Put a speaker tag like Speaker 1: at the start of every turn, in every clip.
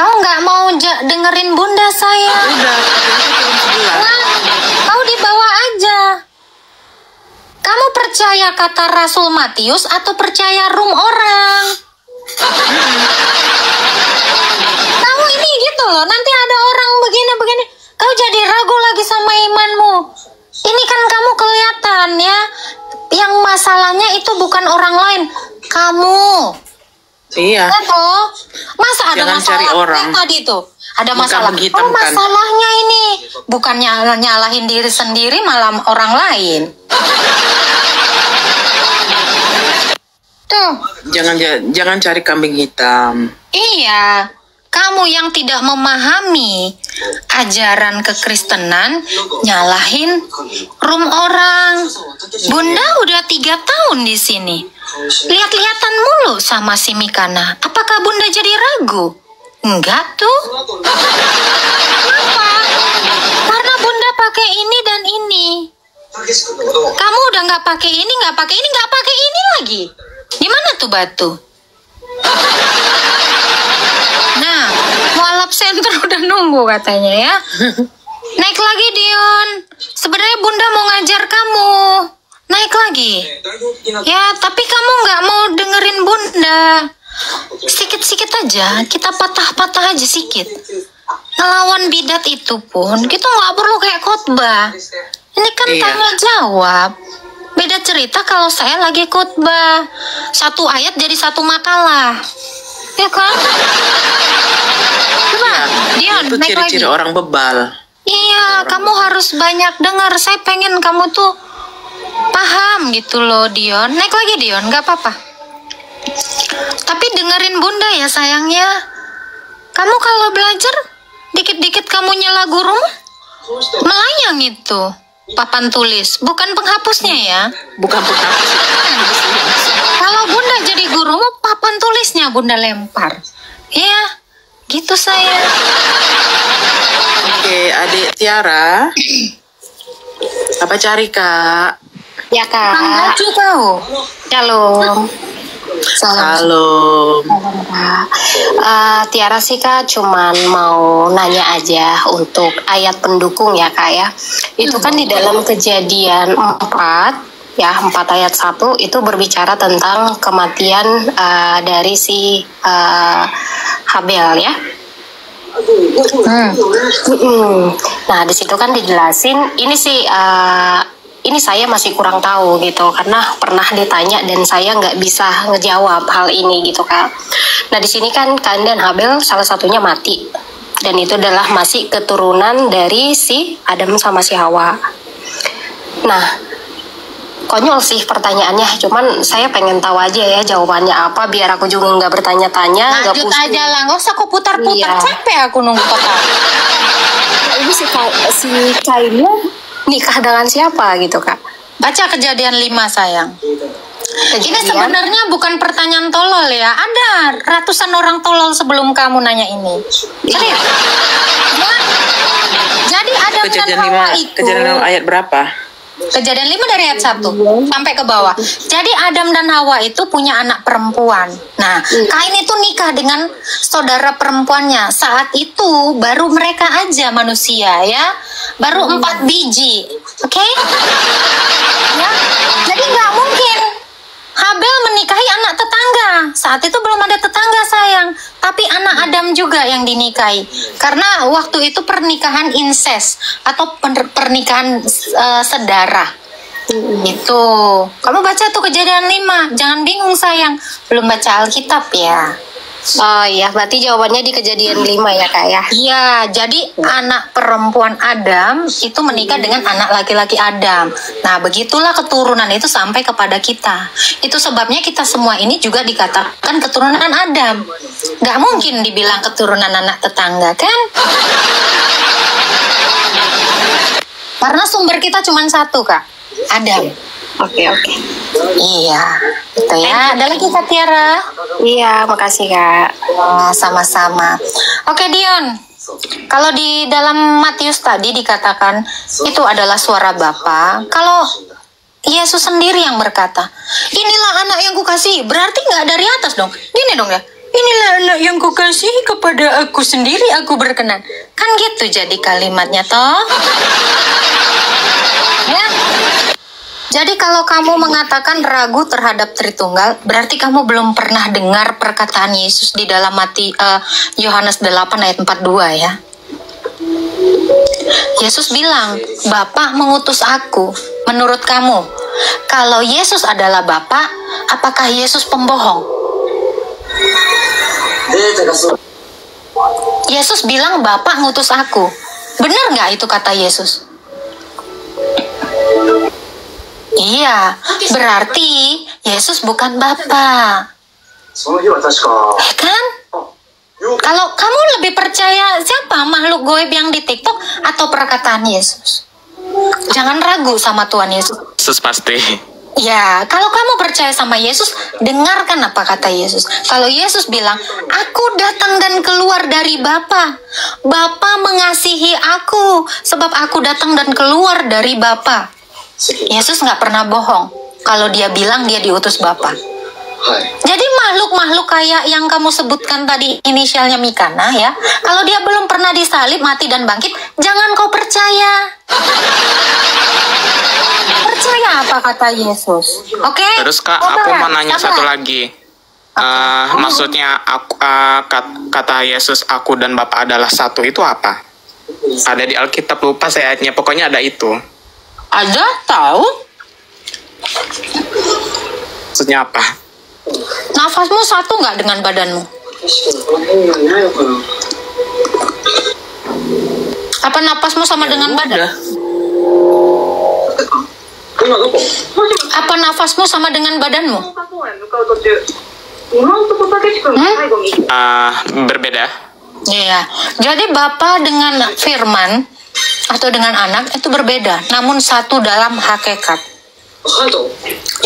Speaker 1: Kau nggak mau dengerin bunda saya?
Speaker 2: Udah,
Speaker 1: Nah, kau dibawa aja. Kamu percaya kata Rasul Matius atau percaya rum orang? Kamu ini gitu loh, nanti ada orang begini-begini, kau jadi ragu lagi sama imanmu. Ini kan kamu kelihatan ya, yang masalahnya itu bukan orang lain, kamu.
Speaker 2: Iya.
Speaker 1: Toh, masa ada
Speaker 2: Jangan
Speaker 1: masalah
Speaker 2: cari orang.
Speaker 1: tadi tuh? Ada
Speaker 2: Bukan
Speaker 1: masalah.
Speaker 2: menghitamkan.
Speaker 1: Oh, masalahnya ini bukannya nyalahin diri sendiri, malah orang lain. Tuh.
Speaker 2: Jangan cari kambing hitam.
Speaker 1: Iya, kamu yang tidak memahami ajaran kekristenan nyalahin rum orang. Bunda udah 3 tahun di sini. Lihat-lihatan mulu sama si Mikana. Apakah Bunda jadi ragu? Enggak tuh. Kenapa? Karena Bunda pakai ini dan ini. Kamu udah nggak pakai ini, nggak pakai ini, nggak pakai ini lagi. Di mana tuh batu? Nah, mualaf center udah nunggu katanya ya. Naik lagi Dion. Sebenarnya Bunda mau ngajar kamu. Naik lagi. Ya, tapi kamu nggak mau dengerin Bunda. Sikit-sikit aja, kita patah-patah aja sikit. Ngelawan bidat itu pun kita nggak perlu kayak khotbah. Ini kan tanya jawab. Beda cerita kalau saya lagi khotbah. 1 ayat jadi 1 makalah. Ya kan? Coba, Dion,
Speaker 2: Itu
Speaker 1: naik lagi.
Speaker 2: ciri-ciri orang bebal.
Speaker 1: Iya, kamu harus banyak dengar. Saya pengen kamu tuh paham gitu loh, Dion. Naik lagi, Dion, nggak apa-apa. Tapi dengerin Bunda ya sayangnya. Kamu kalau belajar, dikit-dikit kamu nyela guru, melayang itu. Papan tulis, bukan penghapusnya ya.
Speaker 2: Bukan penghapus.
Speaker 1: Kalau Bunda jadi guru, papan tulisnya Bunda lempar. Iya, gitu saya.
Speaker 2: Oke, adik Tiara. Apa cari, Kak?
Speaker 1: Ya Kak. Baju kau. Shalom.
Speaker 2: Salam.
Speaker 3: Tiara sih Kak cuman mau nanya aja untuk ayat pendukung ya Kak ya. Itu kan di dalam Kejadian 4 ya, 4 ayat 1 itu berbicara tentang kematian dari si Habel ya. Nah di situ kan dijelasin ini sih ini saya masih kurang tahu gitu karena pernah ditanya dan saya nggak bisa ngejawab hal ini gitu Kak. Nah di sini kan Kain dan Habel salah satunya mati dan itu adalah masih keturunan dari si Adam sama si Hawa. Nah konyol sih pertanyaannya, cuman saya pengen tahu aja ya jawabannya apa biar aku juga nggak bertanya-tanya.
Speaker 1: Lanjut aja lah, nggak usah aku putar-putar.
Speaker 3: Iya.
Speaker 1: Capek aku nunggu total.
Speaker 3: Ini si Kainnya nikah dengan siapa gitu Kak?
Speaker 1: Baca Kejadian 5 sayang. Ini sebenarnya bukan pertanyaan tolol ya. Ada ratusan orang tolol sebelum kamu nanya ini. Serius. Ya. Jadi Adam dan
Speaker 2: Kejadian
Speaker 1: Hawa
Speaker 2: 5,
Speaker 1: itu.
Speaker 2: Kejadian 5 ayat berapa?
Speaker 1: Kejadian 5 dari ayat 1 sampai ke bawah. Jadi Adam dan Hawa itu punya anak perempuan. Nah, Kain itu nikah dengan saudara perempuannya. Saat itu baru mereka aja manusia ya. Baru 4 biji. Oke? Ya. Jadi nggak mungkin Habel menikahi anak tetangga. Saat itu belum ada tetangga sayang. Tapi anak Adam juga yang dinikahi. Karena waktu itu pernikahan incest atau pernikahan sedara. Itu. Kamu baca tuh Kejadian 5. Jangan bingung sayang. Belum baca Alkitab ya.
Speaker 3: Oh iya, berarti jawabannya di Kejadian 5 ya Kak ya?
Speaker 1: Iya, jadi anak perempuan Adam itu menikah dengan anak laki-laki Adam. Nah, begitulah keturunan itu sampai kepada kita. Itu sebabnya kita semua ini juga dikatakan keturunan Adam. Nggak mungkin dibilang keturunan anak tetangga, kan? Karena sumber kita cuma satu, Kak. Adam.
Speaker 3: Oke.
Speaker 1: Iya, itu ya. Ada lagi Kak Tiara?
Speaker 3: Iya, makasih Kak.
Speaker 1: Sama-sama. Oke Dion, kalau di dalam Matius tadi dikatakan itu adalah suara Bapa. Kalau Yesus sendiri yang berkata, inilah anak yang kukasihi, berarti nggak dari atas dong. Gini dong ya, inilah anak yang kukasihi, kepada aku sendiri aku berkenan. Kan gitu jadi kalimatnya toh. Ya. Jadi kalau kamu mengatakan ragu terhadap Tritunggal, berarti kamu belum pernah dengar perkataan Yesus di dalam Yohanes 8 ayat 42 ya. Yesus bilang, Bapa mengutus aku. Menurut kamu, kalau Yesus adalah Bapa, apakah Yesus pembohong? Yesus bilang, Bapa ngutus aku. Benar nggak itu kata Yesus? Iya, berarti Yesus bukan Bapa. Kan? Kalau kamu lebih percaya siapa, makhluk goib yang di TikTok atau perkataan Yesus? Jangan ragu sama Tuhan Yesus.
Speaker 4: Yesus pasti.
Speaker 1: Ya, kalau kamu percaya sama Yesus, dengarkan apa kata Yesus. Kalau Yesus bilang, aku datang dan keluar dari Bapa. Bapa mengasihi aku, sebab aku datang dan keluar dari Bapa. Yesus nggak pernah bohong kalau dia bilang dia diutus Bapa. Jadi makhluk-makhluk kayak yang kamu sebutkan tadi inisialnya Mikana ya, kalau dia belum pernah disalib, mati dan bangkit, jangan kau percaya. Percaya apa kata Yesus. Oke?
Speaker 4: Terus Kak, aku mau nanya satu lagi. Maksudnya kata Yesus aku dan Bapa adalah satu itu apa? Ada di Alkitab, lupa saya ayatnya, pokoknya ada itu.
Speaker 1: Ada tahu?
Speaker 4: Maksudnya apa?
Speaker 1: Nafasmu satu nggak dengan badanmu? Apa napasmu sama dengan badan? Apa nafasmu sama dengan badanmu?
Speaker 4: Berbeda.
Speaker 1: Iya. Jadi Bapa dengan firman atau dengan anak itu berbeda, namun satu dalam hakikat.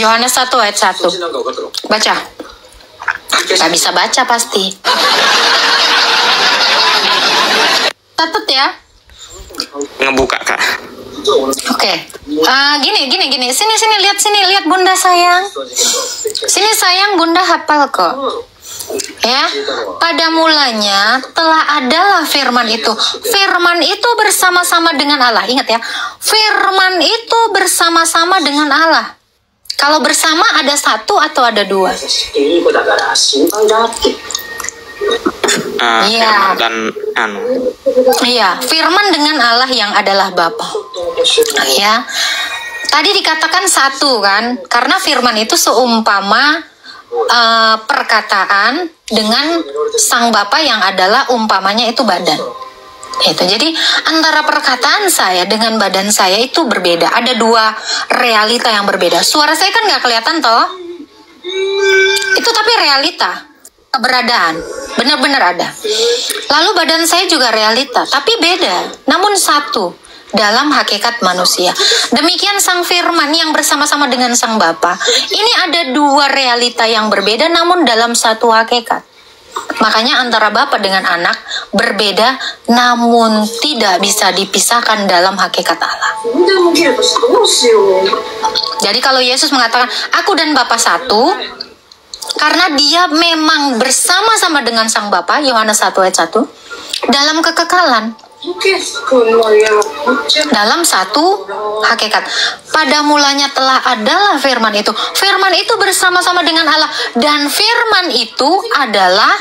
Speaker 1: Yohanes 1 ayat 1. Baca. Gak bisa baca pasti. Catat ya.
Speaker 4: Ngebuka Kak.
Speaker 1: Oke. Gini. Sini lihat Bunda sayang. Sini sayang, Bunda hafal kok. Ya, pada mulanya telah adalah firman itu. Firman itu bersama-sama dengan Allah. Ingat ya, firman itu bersama-sama dengan Allah. Kalau bersama ada satu atau ada dua? Iya.
Speaker 4: Dan
Speaker 1: Iya, firman dengan Allah yang adalah Bapa. Ya. Tadi dikatakan satu kan, karena firman itu seumpama perkataan dengan sang Bapa yang adalah umpamanya itu badan. Itu jadi antara perkataan saya dengan badan saya itu berbeda. Ada dua realita yang berbeda. Suara saya kan nggak kelihatan toh? Itu tapi realita, keberadaan, benar-benar ada. Lalu badan saya juga realita, tapi beda, namun satu dalam hakikat manusia. Demikian sang firman yang bersama-sama dengan sang Bapa. Ini ada dua realita yang berbeda namun dalam satu hakikat. Makanya antara Bapa dengan anak berbeda namun tidak bisa dipisahkan dalam hakikat Allah. Jadi kalau Yesus mengatakan aku dan Bapa satu, karena dia memang bersama-sama dengan sang Bapa, Yohanes 1 ayat 1, dalam kekekalan. Dalam satu hakikat. Pada mulanya telah adalah firman itu. Firman itu bersama-sama dengan Allah. Dan firman itu adalah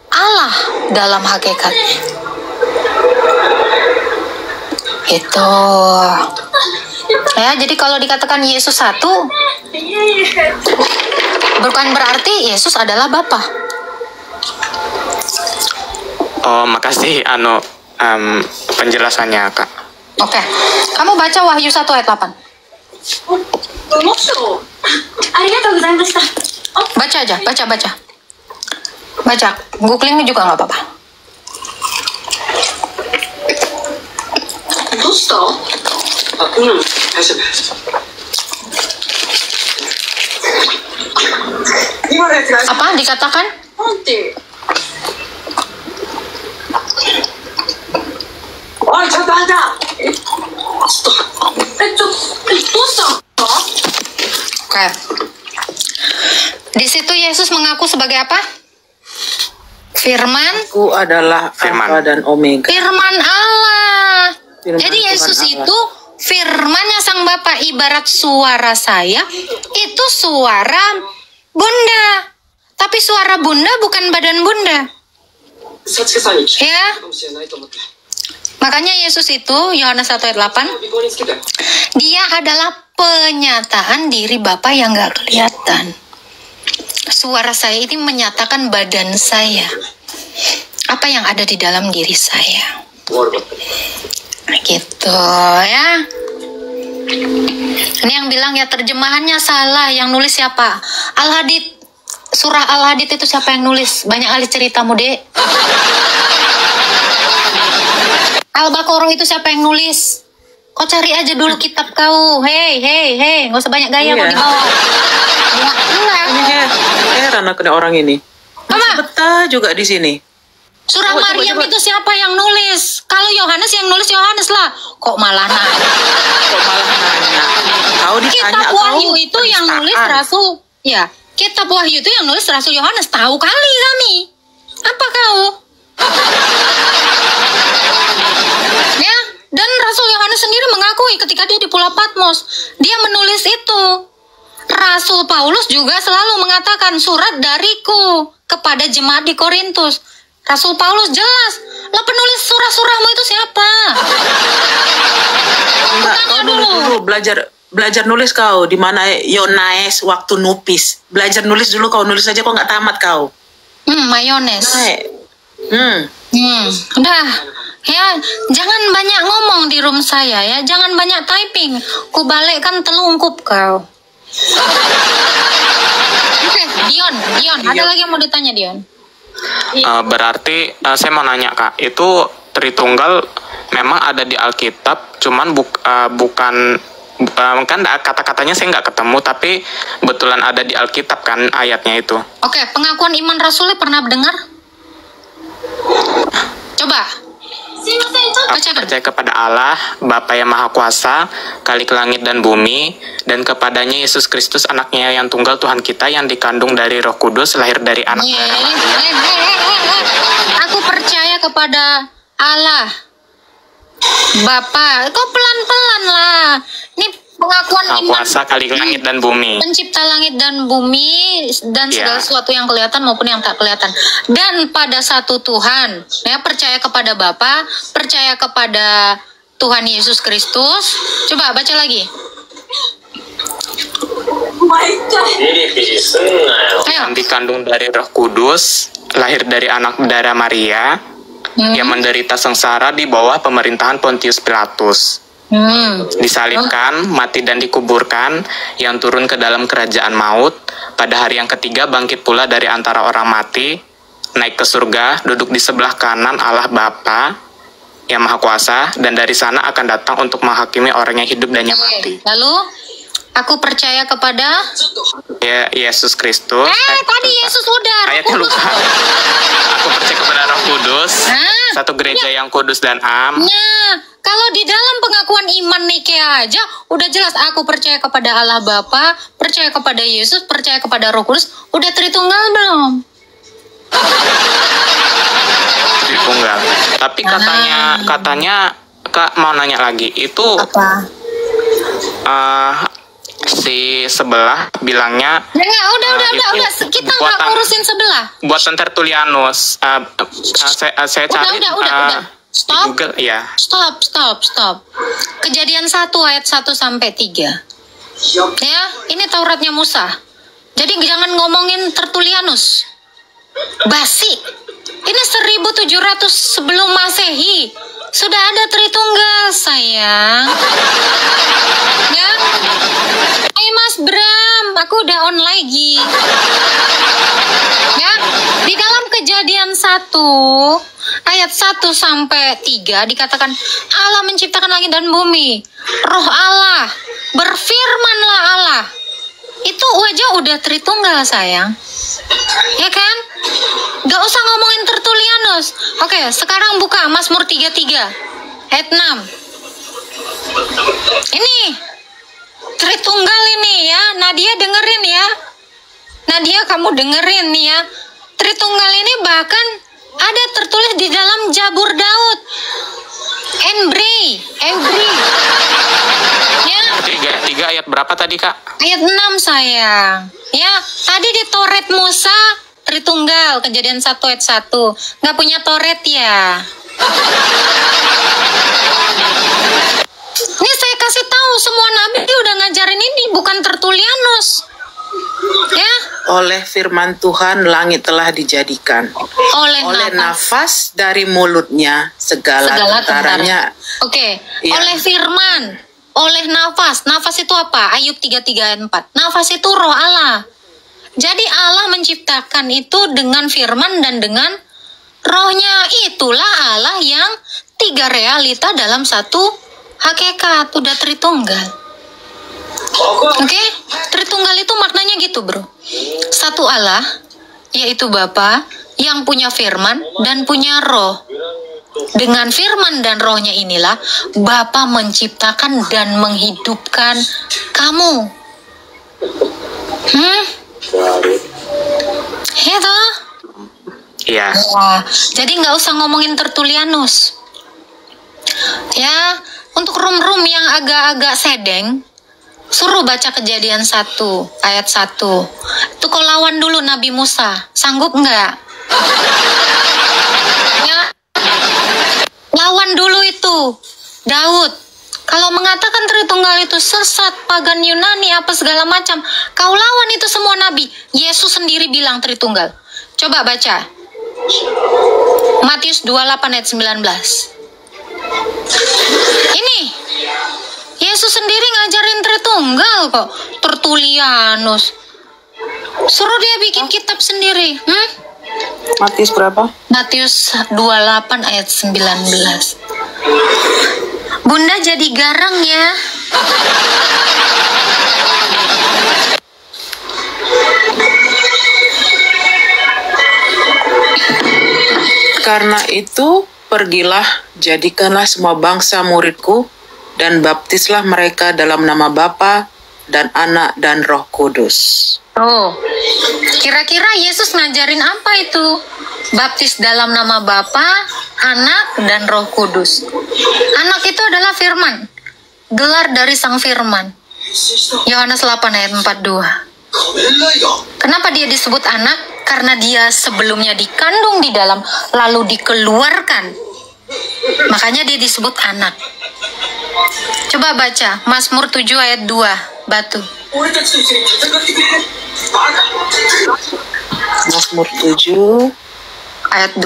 Speaker 1: Allah dalam hakikat. Itu. Ya, jadi kalau dikatakan Yesus satu, bukan berarti Yesus adalah Bapa.
Speaker 4: Oh, makasih penjelasannya Kak.
Speaker 1: Oke. Kamu baca Wahyu 1 ayat 8. Baca aja, baca. Baca. Googling juga nggak apa-apa. Apa dikatakan? Oke. Di situ Yesus mengaku sebagai apa? Firman,
Speaker 2: Aku adalah
Speaker 4: Firman.
Speaker 2: Alfa dan Omega.
Speaker 1: firman Allah.
Speaker 2: Firman
Speaker 1: Jadi
Speaker 2: Tuhan
Speaker 1: Yesus
Speaker 2: Allah.
Speaker 1: itu firmannya Sang Bapa, ibarat suara saya itu suara Bunda. Tapi suara Bunda bukan badan Bunda. Ya. Makanya Yesus itu Yohanes 1 ayat 8, dia adalah penyataan diri Bapa yang gak kelihatan. Suara saya ini menyatakan badan saya, apa yang ada di dalam diri saya. Gitu ya. Ini yang bilang ya terjemahannya salah, yang nulis siapa? Al-Hadid. Surah Al-Hadid itu siapa yang nulis? Banyak ahli ceritamu, Dek. Al-Baqarah itu siapa yang nulis? Kau cari aja dulu kitab kau. Hei, nggak usah banyak gaya kau
Speaker 2: Iya.
Speaker 1: di bawah. Ya,
Speaker 2: Ini heran aku nih orang ini.
Speaker 1: Mama,
Speaker 2: Betah juga di sini.
Speaker 1: surah
Speaker 2: Coba,
Speaker 1: Maryam
Speaker 2: coba.
Speaker 1: itu siapa yang nulis? Kalau Yohanes yang nulis Yohanes lah. Kok malah nanya?
Speaker 2: Kok malah nanya? Kau ditanya
Speaker 1: Kitab
Speaker 2: kau
Speaker 1: Wahyu itu yang nulis
Speaker 2: penistaan.
Speaker 1: Rasul. Ya, Kitab Wahyu itu yang nulis Rasul Yohanes. Tahu kali kami. Apa kau? Ya, dan Rasul Yohanes sendiri mengakui ketika dia di Pulau Patmos, dia menulis itu. Rasul Paulus juga selalu mengatakan surat dariku kepada jemaat di Korintus. Rasul Paulus jelas, lah penulis surah-surahmu itu siapa?
Speaker 2: Enggak,
Speaker 1: Tanya
Speaker 2: kau
Speaker 1: dulu.
Speaker 2: dulu belajar nulis kau di mana Yonaes waktu nupis. Belajar nulis dulu kau, nulis aja kau nggak tamat kau.
Speaker 1: Mayones.
Speaker 2: Hmm.
Speaker 1: Udah. Ya, jangan banyak ngomong di room saya ya. Jangan banyak typing. Ku balikkan telungkup kau. Oke, Dion. Ada lagi yang mau ditanya, Dion?
Speaker 4: Berarti saya mau nanya Kak, itu Tritunggal memang ada di Alkitab, cuman bukan kan kata-katanya saya nggak ketemu, tapi betulan ada di Alkitab kan ayatnya itu.
Speaker 1: Oke, pengakuan iman Rasulnya pernah dengar? Coba.
Speaker 4: Aku
Speaker 1: Bacakan.
Speaker 4: percaya kepada Allah, Bapa yang Maha Kuasa, Khalik langit dan bumi, dan kepadanya Yesus Kristus anaknya yang tunggal Tuhan kita yang dikandung dari Roh Kudus, lahir dari anak.
Speaker 1: Aku percaya kepada Allah. Bapak, kok pelan-pelan lah. Ini pengakuan
Speaker 4: Maha
Speaker 1: iman
Speaker 4: Kuasa, Khalik langit dan bumi.
Speaker 1: pencipta langit dan bumi dan segala
Speaker 4: Ya.
Speaker 1: sesuatu yang kelihatan maupun yang tak kelihatan. Dan pada satu Tuhan, ya, percaya kepada Bapa, percaya kepada Tuhan Yesus Kristus. Coba baca lagi. Ayo.
Speaker 4: Yang dikandung dari Roh Kudus, lahir dari anak darah Maria, yang menderita sengsara di bawah pemerintahan Pontius Pilatus. Disalibkan, mati dan dikuburkan, yang turun ke dalam kerajaan maut, pada hari yang ketiga bangkit pula dari antara orang mati, naik ke surga, duduk di sebelah kanan Allah Bapa yang Maha Kuasa, dan dari sana akan datang untuk menghakimi orang yang hidup dan yang mati.
Speaker 1: Lalu aku percaya kepada
Speaker 4: Ya, Yesus Kristus.
Speaker 1: tadi Yesus udah. Roh
Speaker 4: Ayatnya
Speaker 1: Kudus.
Speaker 4: lupa. Aku percaya kepada Roh Kudus,
Speaker 1: Nah,
Speaker 4: satu gereja yang kudus dan am.
Speaker 1: Nah, kalau di dalam pengakuan iman Nikea aja udah jelas aku percaya kepada Allah Bapa, percaya kepada Yesus, percaya kepada Roh Kudus, udah Tritunggal belum?
Speaker 4: Tritunggal. Tapi katanya Kak mau nanya lagi, itu
Speaker 1: Apa?
Speaker 4: si sebelah bilangnya
Speaker 1: Ya, udah. Kita nggak
Speaker 4: buatan-
Speaker 1: ngurusin sebelah.
Speaker 4: buatan Tertullianus. Saya cari
Speaker 1: Udah.
Speaker 4: di
Speaker 1: Stop.
Speaker 4: Google, ya.
Speaker 1: Stop. Kejadian 1 ayat 1 sampai 3. Ya, ini Tauratnya Musa. Jadi jangan ngomongin Tertullianus. Basi. Ini 1700 sebelum Masehi. Sudah ada Tritunggal, sayang. Ya. Hai Mas Bram, aku udah on lagi. Ya, di dalam Kejadian 1 ayat 1 sampai 3 dikatakan Allah menciptakan langit dan bumi. Roh Allah, berfirmanlah Allah. Itu aja udah Tritunggal, sayang. Ya kan? Gak usah ngomongin Tertullianus. Oke, sekarang buka Mazmur 33 ayat 6. Ini Tritunggal ini ya. Nadia dengerin ya. Nadia kamu dengerin nih ya. Tritunggal ini bahkan Ada tertulis di dalam Jabur Daud. Every. Ya.
Speaker 4: 3 ayat berapa tadi, Kak?
Speaker 1: Ayat 6 sayang. Ya, tadi di Toret Musa Tritunggal, Kejadian 1 ayat 1. Nggak punya Toret ya? Ini saya kasih tahu semua nabi udah ngajarin ini, bukan Tertulianus. Ya.
Speaker 2: Oleh firman Tuhan langit telah dijadikan. Oleh nafas dari mulutnya segala tentaranya.
Speaker 1: Oke.
Speaker 2: Iya.
Speaker 1: Oleh firman, oleh nafas. Nafas itu apa? Ayub 33 ayat 4. Nafas itu roh Allah. Jadi Allah menciptakan itu dengan firman dan dengan rohnya. Itulah Allah yang 3 realita dalam satu hakikat. Udah Tritunggal. Oke, Tritunggal itu maknanya gitu, bro. Satu Allah, yaitu Bapa, yang punya firman dan punya roh. Dengan firman dan rohnya inilah Bapa menciptakan dan menghidupkan kamu. Ya toh?
Speaker 4: Iya.
Speaker 1: Wah, jadi nggak usah ngomongin Tertulianus. Ya, untuk rum-rum yang agak-agak sedeng, suruh baca Kejadian 1 ayat 1. Itu kau lawan dulu Nabi Musa. Sanggup nggak? Ya. Lawan dulu itu Daud. Kalau mengatakan Tritunggal itu sesat, pagan Yunani, apa segala macam, kau lawan itu semua nabi. Yesus sendiri bilang Tritunggal. Coba baca Matius 28 ayat 19. Ini Yesus sendiri ngajarin Tritunggal kok. Tertulianus. Suruh dia bikin kitab sendiri.
Speaker 2: Matius berapa?
Speaker 1: Matius 28 ayat 19. Bunda jadi garang ya.
Speaker 2: Karena itu pergilah, jadikanlah semua bangsa muridku, dan baptislah mereka dalam nama Bapa dan Anak dan Roh Kudus.
Speaker 1: Oh, kira-kira Yesus ngajarin apa itu? Baptis dalam nama Bapa, Anak, dan Roh Kudus. Anak itu adalah firman, gelar dari Sang Firman. Yohanes 8 ayat 42. Kenapa dia disebut anak? Karena dia sebelumnya dikandung di dalam, lalu dikeluarkan. Makanya dia disebut anak. Coba baca Mazmur 7 ayat 2, Batu.
Speaker 2: Mazmur 7
Speaker 1: ayat 2.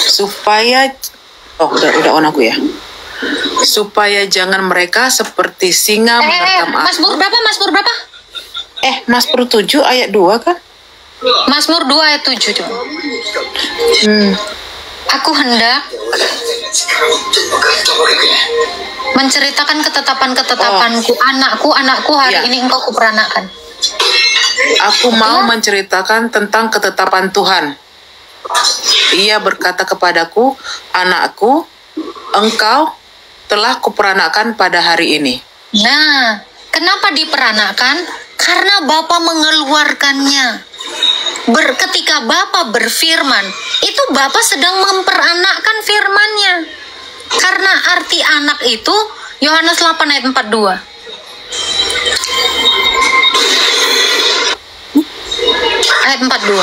Speaker 2: Supaya udah on aku ya. Supaya jangan mereka seperti singa menerkam aku.
Speaker 1: Mazmur berapa?
Speaker 2: Mazmur 7 ayat 2 kan?
Speaker 1: Mazmur 2 ayat 7 coba. Aku hendak menceritakan ketetapan-ketetapanku, anakku hari ini engkau kuperanakan.
Speaker 2: Aku mau menceritakan tentang ketetapan Tuhan. Ia berkata kepadaku, anakku, engkau telah kuperanakan pada hari ini.
Speaker 1: Nah, kenapa diperanakan? Karena Bapa mengeluarkannya. Ketika Bapa berfirman, itu Bapa sedang memperanakkan firman-Nya. Karena arti anak itu Yohanes 8 ayat 42. Ayat 42.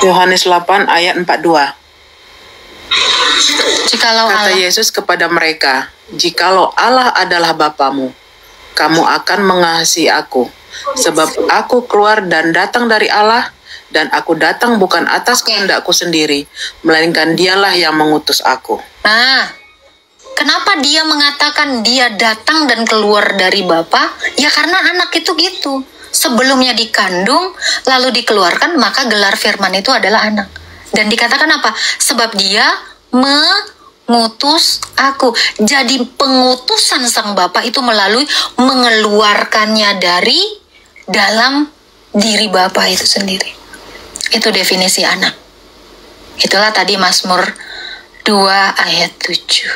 Speaker 2: Yohanes 8 ayat 42.
Speaker 1: Jikalau
Speaker 2: Kata
Speaker 1: Allah,
Speaker 2: Yesus kepada mereka, jikalau Allah adalah Bapamu, kamu akan mengasihi aku, sebab aku keluar dan datang dari Allah, dan aku datang bukan atas kehendakku sendiri, melainkan dialah yang mengutus aku.
Speaker 1: nah, kenapa dia mengatakan dia datang dan keluar dari Bapa? Ya karena anak itu gitu. Sebelumnya dikandung, lalu dikeluarkan, maka gelar firman itu adalah anak. Dan dikatakan apa? Sebab dia mengutus aku. Jadi pengutusan sang Bapa itu melalui mengeluarkannya dari dalam diri Bapa itu sendiri. Itu definisi anak. Itulah tadi Mazmur 2 ayat 7.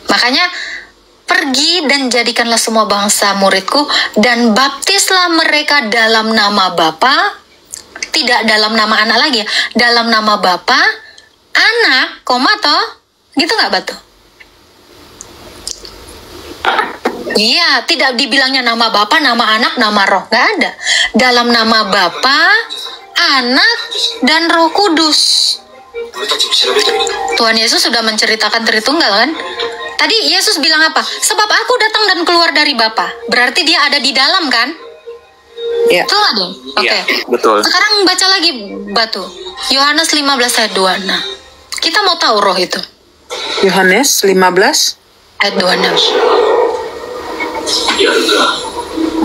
Speaker 1: Makanya pergi dan jadikanlah semua bangsa muridku dan baptislah mereka dalam nama Bapa, tidak dalam nama anak lagi ya, dalam nama Bapa, anak, toh, gitu nggak Batu? Iya, tidak dibilangnya nama Bapa, nama anak, nama roh, nggak ada. Dalam nama Bapa, anak, dan Roh Kudus. Tuhan Yesus sudah menceritakan Tritunggal kan? Tadi Yesus bilang apa? Sebab aku datang dan keluar dari Bapa. Berarti dia ada di dalam kan?
Speaker 2: Ya.
Speaker 1: Betul nggak dong? Oke.
Speaker 4: Iya, betul.
Speaker 1: Sekarang baca lagi Batu. Yohanes 15 ayat 26. Kita mau tahu roh itu.
Speaker 2: Yohanes 15
Speaker 1: Ayat 26.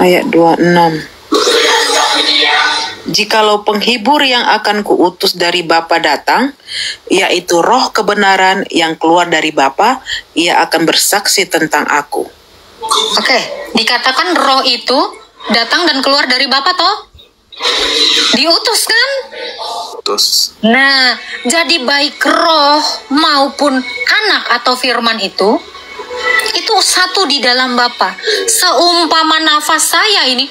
Speaker 2: ayat 26. Jikalau penghibur yang akan kuutus dari Bapa datang, yaitu roh kebenaran yang keluar dari Bapa, ia akan bersaksi tentang aku.
Speaker 1: Oke, dikatakan roh itu datang dan keluar dari Bapa toh? Diutus kan?
Speaker 4: Terus
Speaker 1: Nah, jadi baik roh maupun anak atau firman itu satu di dalam Bapa. Seumpama nafas saya ini,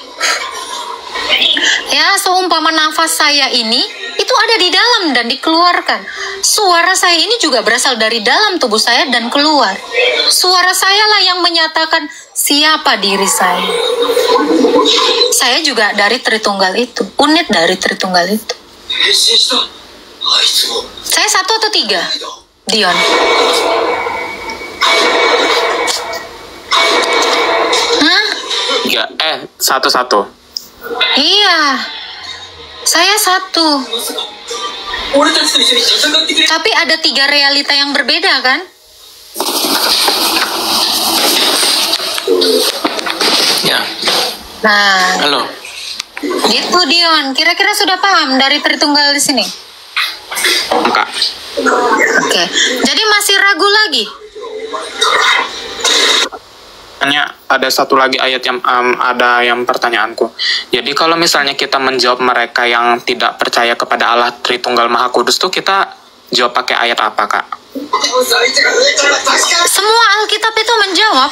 Speaker 1: ya, seumpama nafas saya ini itu ada di dalam dan dikeluarkan. Suara saya ini juga berasal dari dalam tubuh saya dan keluar. Suara saya lah yang menyatakan siapa diri saya. Saya juga dari Tritunggal itu, unit dari Tritunggal itu. Saya 1 atau 3, Dion? Hah?
Speaker 4: ya, satu.
Speaker 1: Iya, saya 1. Tapi ada 3 realita yang berbeda kan?
Speaker 4: Ya,
Speaker 1: Nah,
Speaker 4: halo.
Speaker 1: gitu Dion. Kira-kira sudah paham dari Tritunggal di sini?
Speaker 4: Kak.
Speaker 1: Oke. Jadi masih ragu lagi?
Speaker 4: Hanya ada satu lagi ayat yang ada yang pertanyaanku. Jadi kalau misalnya kita menjawab mereka yang tidak percaya kepada Allah Tritunggal Maha Kudus tuh kita jawab pakai ayat apa, Kak?
Speaker 1: Semua Alkitab itu menjawab.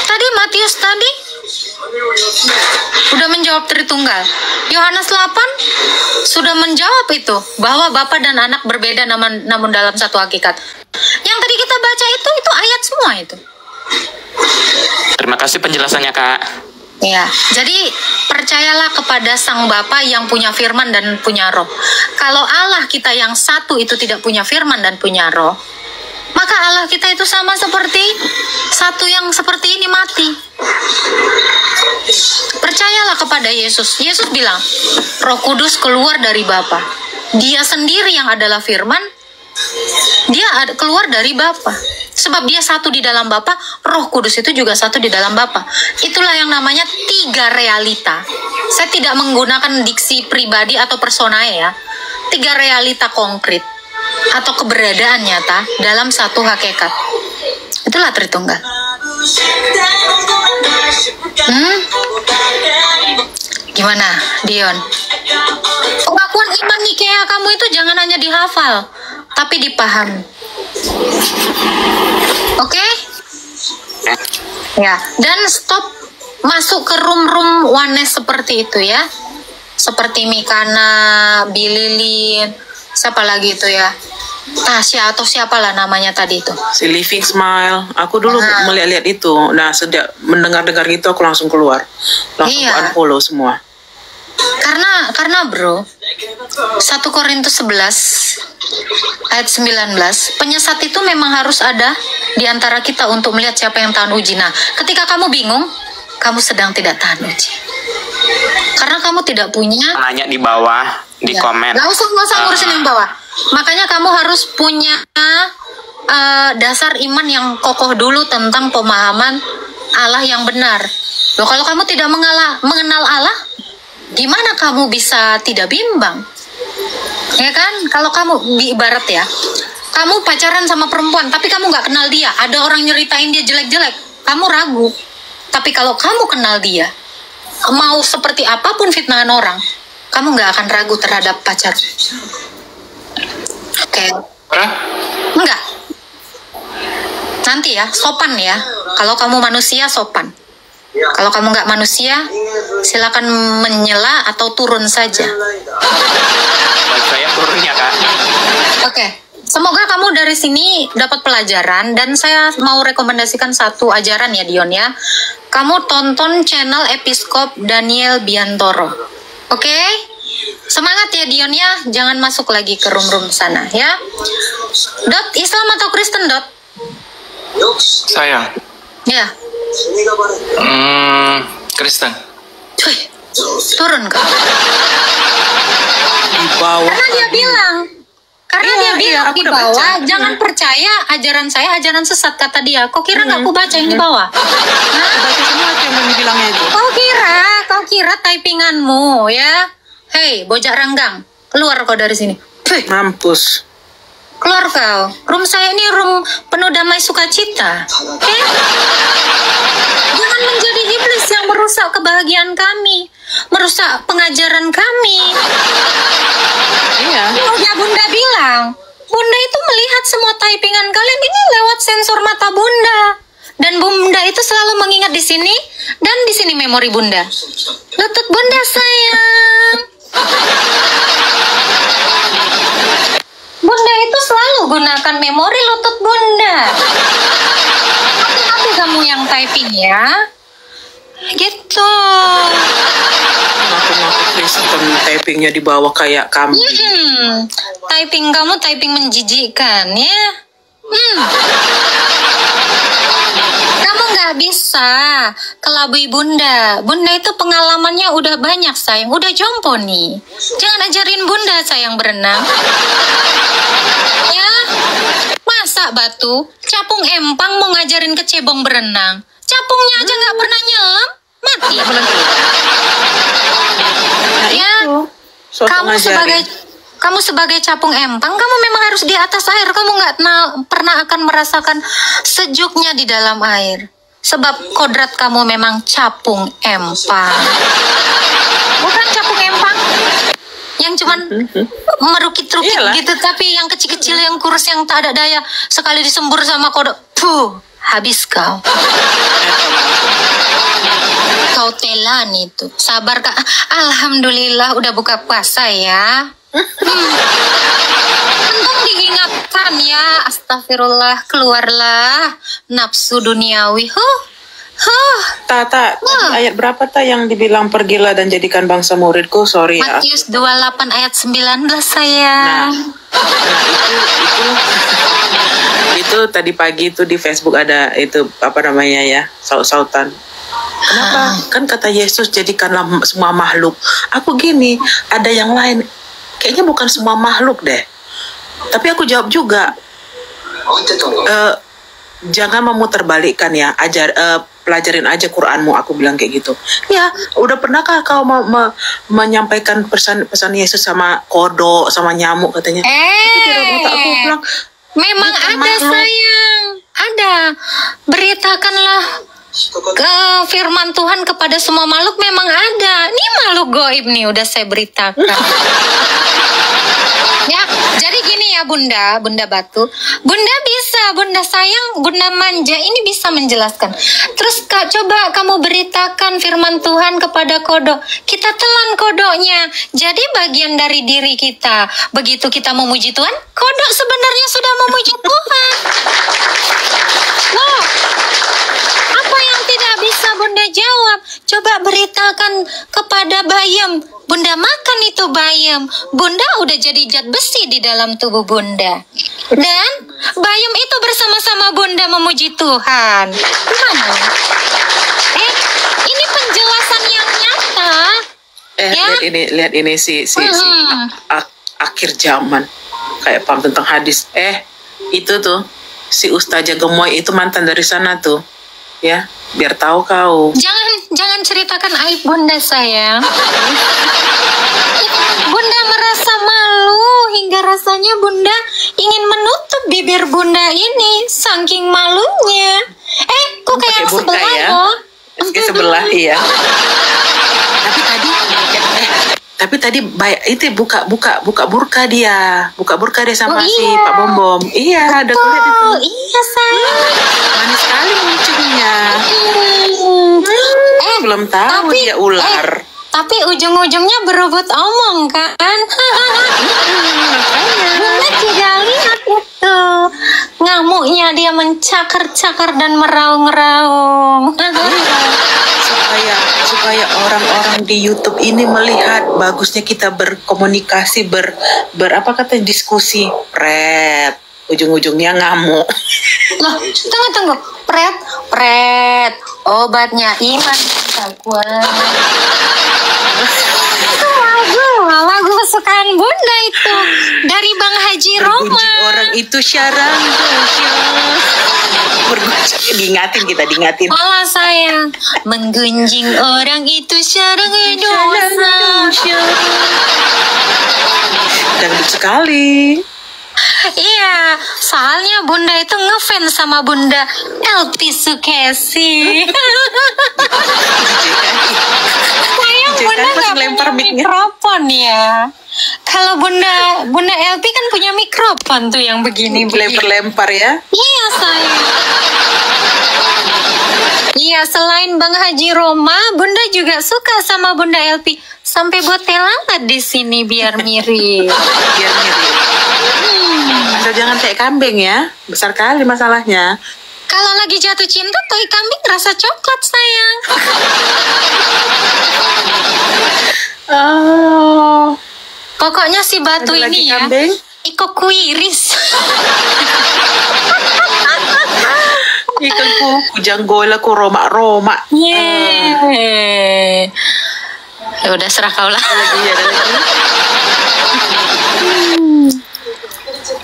Speaker 1: Tadi Matius tadi udah menjawab Tritunggal. Yohanes 8 sudah menjawab itu, bahwa Bapa dan Anak berbeda namun dalam satu hakikat. Yang tadi kita baca itu ayat semua itu.
Speaker 4: Terima kasih penjelasannya, Kak.
Speaker 1: Ya, jadi percayalah kepada Sang Bapa yang punya firman dan punya roh. Kalau Allah kita yang satu itu tidak punya firman dan punya roh, maka Allah kita itu sama seperti satu yang seperti ini, mati. Percayalah kepada Yesus. Yesus bilang, Roh Kudus keluar dari Bapa. Dia sendiri yang adalah firman, dia keluar dari Bapa. Sebab dia satu di dalam Bapa, Roh Kudus itu juga satu di dalam Bapa. Itulah yang namanya 3 realita. Saya tidak menggunakan diksi pribadi atau personae ya. 3 realita konkret atau keberadaan nyata dalam satu hakikat. Itulah Tritunggal. Gimana, Dion? Pengakuan iman Nikea kamu itu jangan hanya dihafal, tapi dipahami. Oke? Ya, dan stop masuk ke room-room oneness seperti itu ya. Seperti Mikana, Bililin, siapa lagi itu ya? Tasya atau siapalah namanya tadi itu.
Speaker 2: Si Living Smile, aku dulu melihat-lihat itu. Nah, sejak mendengar-dengar gitu aku langsung keluar. Langsung unfollow semua.
Speaker 1: Karena bro, 1 Korintus 11 ayat 19, penyesat itu memang harus ada di antara kita untuk melihat siapa yang tahan uji. Nah, ketika kamu bingung, kamu sedang tidak tahan uji. Karena kamu tidak punya.
Speaker 4: Nanya di bawah, di komen.
Speaker 1: Nggak usah ngurusin yang bawah. Makanya kamu harus punya dasar iman yang kokoh dulu tentang pemahaman Allah yang benar. Loh, kalau kamu tidak mengenal Allah, gimana kamu bisa tidak bimbang? Ya kan? Kalau kamu ibarat ya, kamu pacaran sama perempuan tapi kamu nggak kenal dia, ada orang nyeritain dia jelek-jelek, kamu ragu. Tapi kalau kamu kenal dia, mau seperti apapun fitnahan orang, kamu nggak akan ragu terhadap pacar. Oke. Enggak. Nanti ya, sopan ya. Kalau kamu manusia, sopan. Kalau kamu nggak manusia, silakan menyela atau turun saja.
Speaker 4: Saya turunnya, Kak.
Speaker 1: Oke. Semoga kamu dari sini dapat pelajaran, dan saya mau rekomendasikan satu ajaran ya Dion ya. Kamu tonton channel Episkop Daniel Biantoro. Oke? Semangat ya Dion ya, jangan masuk lagi ke room-room sana ya. Dot, Islam atau Kristen Dot?
Speaker 5: Saya
Speaker 1: Ya.
Speaker 5: Kristen.
Speaker 1: Cuy, turun kak.
Speaker 2: Di bawah.
Speaker 1: Karena dia bilang
Speaker 2: aku
Speaker 1: di
Speaker 2: udah
Speaker 1: bawah,
Speaker 2: baca.
Speaker 1: jangan percaya ajaran saya ajaran sesat, kata dia. Kok kira nggak aku baca yang di bawah?
Speaker 2: Baca semua yang dibilangnya itu.
Speaker 1: Kau kira typinganmu ya? Hei, bocah ranggang, keluar kau dari sini.
Speaker 2: Mampus.
Speaker 1: Keluar kau. Room saya ini room penuh damai sukacita. Oke? Jangan menjadi iblis yang merusak kebahagiaan kami, merusak pengajaran kami.
Speaker 2: Iya.
Speaker 1: Ya Bunda bilang, Bunda itu melihat semua typingan kalian ini lewat sensor mata Bunda. Dan Bunda itu selalu mengingat di sini, dan di sini memori Bunda. Lutut Bunda sayang. Bunda itu selalu gunakan memori lutut Bunda. Hati-hati kamu yang typing ya. Gitu.
Speaker 2: Ngaku-ngaku Kristen, typingnya di bawah kayak kami.
Speaker 1: Typing kamu typing menjijikkan ya. Kamu nggak bisa kelabui Bunda. Bunda itu pengalamannya udah banyak sayang, udah jompo nih. Jangan ajarin Bunda sayang berenang. Ya, masa batu capung empang mau ngajarin kecebong berenang? Capungnya aja nggak pernah nyelam, mati. Ya, kamu sebagai capung empang, kamu memang harus di atas air. Kamu nggak pernah akan merasakan sejuknya di dalam air. Sebab kodrat kamu memang capung empang. Bukan capung empang yang cuman merukit-rukit gitu, tapi yang kecil-kecil, yang kurus, yang tak ada daya. Sekali disembur sama kodok, puh, habis kau. Kau telan itu. Sabar kak. Alhamdulillah udah buka puasa ya. Untung diingatkan ya. Astagfirullah, keluarlah nafsu duniawi.
Speaker 2: Tata, ayat berapa yang dibilang pergilah dan jadikan bangsa muridku? Sorry ya.
Speaker 1: Matius 28 ayat 19 sayang.
Speaker 2: Itu tadi pagi itu di Facebook ada itu apa namanya ya, saut-sautan. Kenapa? Kan kata Yesus jadikanlah semua makhluk. Aku gini, ada yang lain. Kayaknya bukan semua makhluk deh. Tapi aku jawab juga. Jangan memutarbalikkan ya. Pelajarin aja Quranmu, aku bilang kayak gitu. Ya, udah pernahkah kau menyampaikan pesan Yesus sama kodok, sama nyamuk katanya? Aku bilang,
Speaker 1: memang ada
Speaker 2: makhluk.
Speaker 1: sayang, ada. Beritakanlah ke firman Tuhan kepada semua makhluk, memang ada. Ini makhluk goib nih, udah saya beritakan. Ya, jadi gini ya Bunda Batu. Bunda bisa, Bunda sayang, Bunda manja, ini bisa menjelaskan. Terus Kak, coba kamu beritakan firman Tuhan kepada kodok. Kita telan kodoknya. Jadi bagian dari diri kita. Begitu kita memuji Tuhan, kodok sebenarnya sudah memuji Tuhan. Loh, apa yang tidak bisa Bunda jawab? Coba beritakan kepada bayam. Bunda makan itu bayam. Bunda udah jadi zat besi di dalam tubuh Bunda. Dan bayam itu bersama-sama Bunda memuji Tuhan. Gimana? Ini penjelasan yang nyata. Ya?
Speaker 2: Lihat ini si akhir zaman. Kayak paham tentang hadis. Itu tuh si Ustazah Gemoy itu mantan dari sana tuh. Ya, biar tahu kau.
Speaker 1: Jangan ceritakan aib Bunda sayang. Bunda merasa malu hingga rasanya Bunda ingin menutup bibir Bunda ini saking malunya. Kok kayak
Speaker 2: Pakai
Speaker 1: yang
Speaker 2: burka
Speaker 1: sebelah
Speaker 2: ya?
Speaker 1: loh?
Speaker 2: Kayak sebelah iya. Tapi tadi itu buka burka dia sama
Speaker 1: Oh,
Speaker 2: si
Speaker 1: iya.
Speaker 2: Pak Bom Bom. Iya, ada kulihat itu.
Speaker 1: Oh iya sayang.
Speaker 2: Manis sekali muncungnya. Belum tahu dia ular.
Speaker 1: Tapi ujung-ujungnya berebut omong kan? Bunda juga lihat itu. Ngamuknya dia mencakar-cakar dan meraung-raung.
Speaker 2: supaya orang-orang di YouTube ini melihat bagusnya kita berkomunikasi apa kata diskusi. Ujung-ujungnya ngamuk.
Speaker 1: Loh, tunggu. Pret. Obatnya iman kita kuat. Itu lagu kesukaan Bunda itu. Dari Bang Haji Roma.
Speaker 2: Bergunjing orang itu syarang. Diingatin.
Speaker 1: Malah sayang. Menggunjing orang itu syarang dosa.
Speaker 2: Dangdut sekali.
Speaker 1: Iya, soalnya Bunda itu ngefans sama Bunda LP Sukesi. Sayang Bunda nggak
Speaker 2: lempar
Speaker 1: punya
Speaker 2: mic-nya.
Speaker 1: mikrofon ya. Kalau Bunda LP kan punya mikrofon tuh yang begini.
Speaker 2: Lempar ya.
Speaker 1: Iya sayang. Iya, selain Bang Haji Roma, Bunda juga suka sama Bunda LP. Sampai buat telangat di sini biar mirip.
Speaker 2: Biar mirip. Asal jangan kayak kambing ya. Besar kali masalahnya.
Speaker 1: Kalau lagi jatuh cinta, tai kambing rasa coklat sayang.
Speaker 2: Oh.
Speaker 1: Pokoknya si batu
Speaker 2: Ada lagi
Speaker 1: ini ya,
Speaker 2: kambing?
Speaker 1: Iko kuiris.
Speaker 2: Ikan ku janggola ku roma.
Speaker 1: Yeay. Ya udah serah kau lah.
Speaker 2: Ada lagi.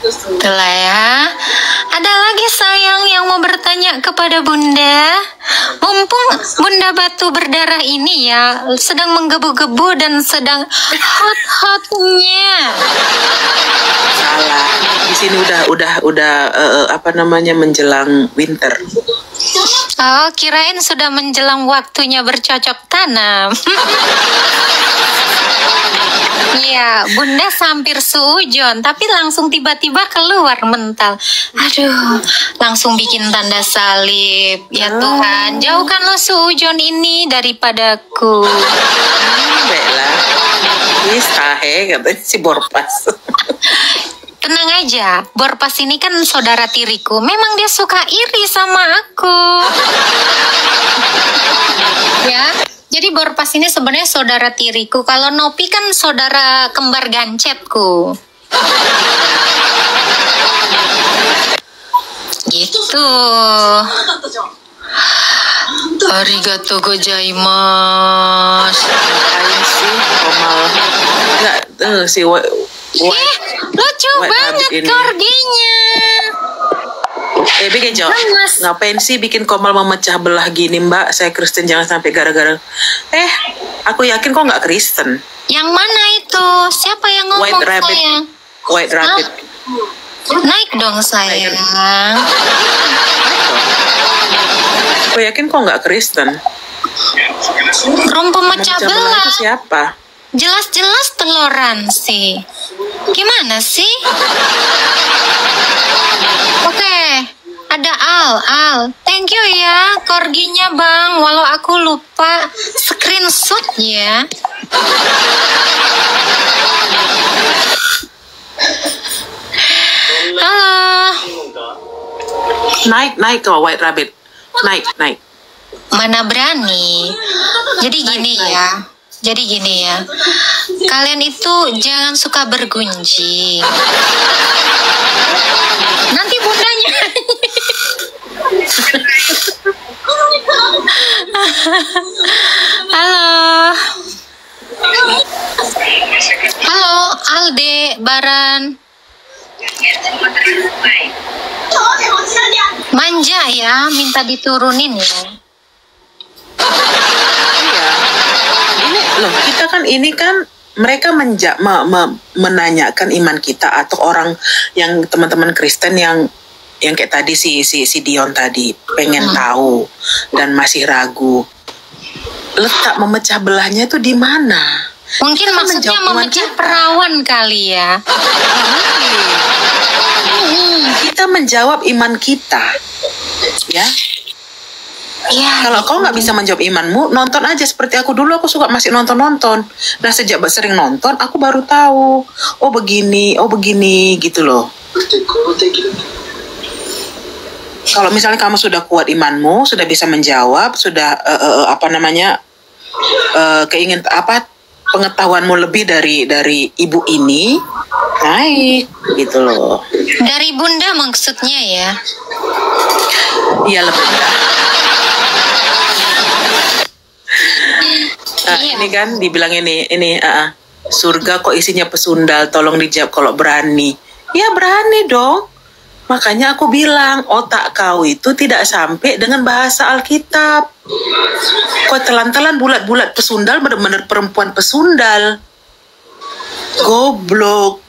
Speaker 1: Itulah ya. Ada lagi sayang yang mau bertanya kepada Bunda. Mumpung Bunda Batu berdarah ini ya sedang menggebu-gebu dan sedang hot-hotnya.
Speaker 2: Salah. Di sini udah apa namanya menjelang winter.
Speaker 1: Oh, kirain sudah menjelang waktunya bercocok tanam. Iya, Bunda hampir sujon, tapi langsung tiba-tiba keluar mental. Aduh, langsung bikin tanda salib. Ya Tuhan, jauhkanlah sujon ini daripadaku.
Speaker 2: Baiklah. Ini sahe katanya si Borpas.
Speaker 1: Tenang aja, Borpas ini kan saudara tiriku. Memang dia suka iri sama aku. Ya, jadi Borpas ini sebenarnya saudara tiriku. Kalau Nopi kan saudara kembar gancetku. Gitu. Arigatou gozaimasu.
Speaker 2: Ngapain sih Komal? Enggak, si
Speaker 1: Lucu
Speaker 2: White
Speaker 1: banget
Speaker 2: rabbit ini.
Speaker 1: korginya.
Speaker 2: Bikin Jo,
Speaker 1: Mas.
Speaker 2: ngapain sih bikin Komal memecah belah gini Mbak? Saya Kristen jangan sampai gara-gara. Aku yakin kok nggak Kristen.
Speaker 1: Yang mana itu? Siapa yang ngomong
Speaker 2: White rabbit.
Speaker 1: sayang?
Speaker 2: White rabbit.
Speaker 1: Naik dong sayang.
Speaker 2: Aku yakin kok nggak Kristen.
Speaker 1: Rom pemecah
Speaker 2: Memecah belah
Speaker 1: belah.
Speaker 2: itu siapa?
Speaker 1: Jelas-jelas toleransi. Gimana sih? Oke, ada Al. Thank you ya, korginya Bang. Walau aku lupa screenshot ya. Halo.
Speaker 2: Naik ke White Rabbit. Naik.
Speaker 1: Mana berani. Jadi gini ya. Kalian itu jangan suka bergunjing. Nanti bundanya. Halo Alde Baran. Manja ya, minta diturunin ya.
Speaker 2: Iya. Ini kan mereka menanyakan iman kita atau orang yang teman-teman Kristen yang yang kayak tadi si Dion tadi pengen tahu dan masih ragu. Letak memecah belahnya itu di mana?
Speaker 1: Mungkin
Speaker 2: Kita
Speaker 1: maksudnya
Speaker 2: menjawab iman
Speaker 1: memecah
Speaker 2: kita.
Speaker 1: perawan kali ya.
Speaker 2: Kita menjawab iman kita, ya.
Speaker 1: Iya.
Speaker 2: Kalau kau nggak bisa menjawab imanmu, nonton aja seperti aku dulu. Aku suka masih nonton. Nah sejak sering nonton, aku baru tahu. Oh begini gitu loh. Kalau misalnya kamu sudah kuat imanmu, sudah bisa menjawab, sudah pengetahuanmu lebih dari ibu ini, naik gitu loh.
Speaker 1: Dari bunda maksudnya ya.
Speaker 2: Iya lebih.
Speaker 1: Iya.
Speaker 2: Ini kan dibilang ini surga kok isinya pesundal, tolong dijawab kalau berani. Ya berani dong. Makanya aku bilang otak kau itu tidak sampai dengan bahasa Alkitab. Kau telan-telan bulat-bulat pesundal, benar-benar perempuan pesundal. Goblok.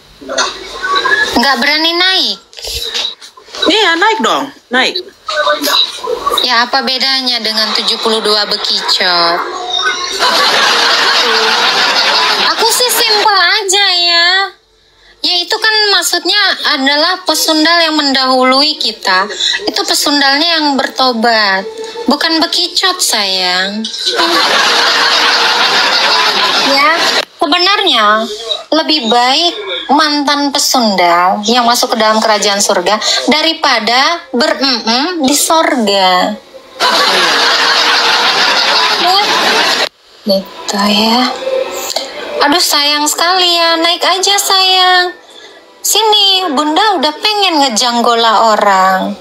Speaker 1: Nggak berani naik.
Speaker 2: Iya naik dong, naik.
Speaker 1: Ya apa bedanya dengan 72 bekicot? Aku sih simpel aja ya. Ya itu kan maksudnya adalah pesundal yang mendahului kita. Itu pesundalnya yang bertobat, bukan bekicot sayang. Ya, sebenarnya lebih baik mantan pesundal yang masuk ke dalam kerajaan surga daripada di sorga. Ya, gitu ya. Aduh sayang sekali ya, naik aja sayang. Sini, bunda udah pengen ngejanggola orang.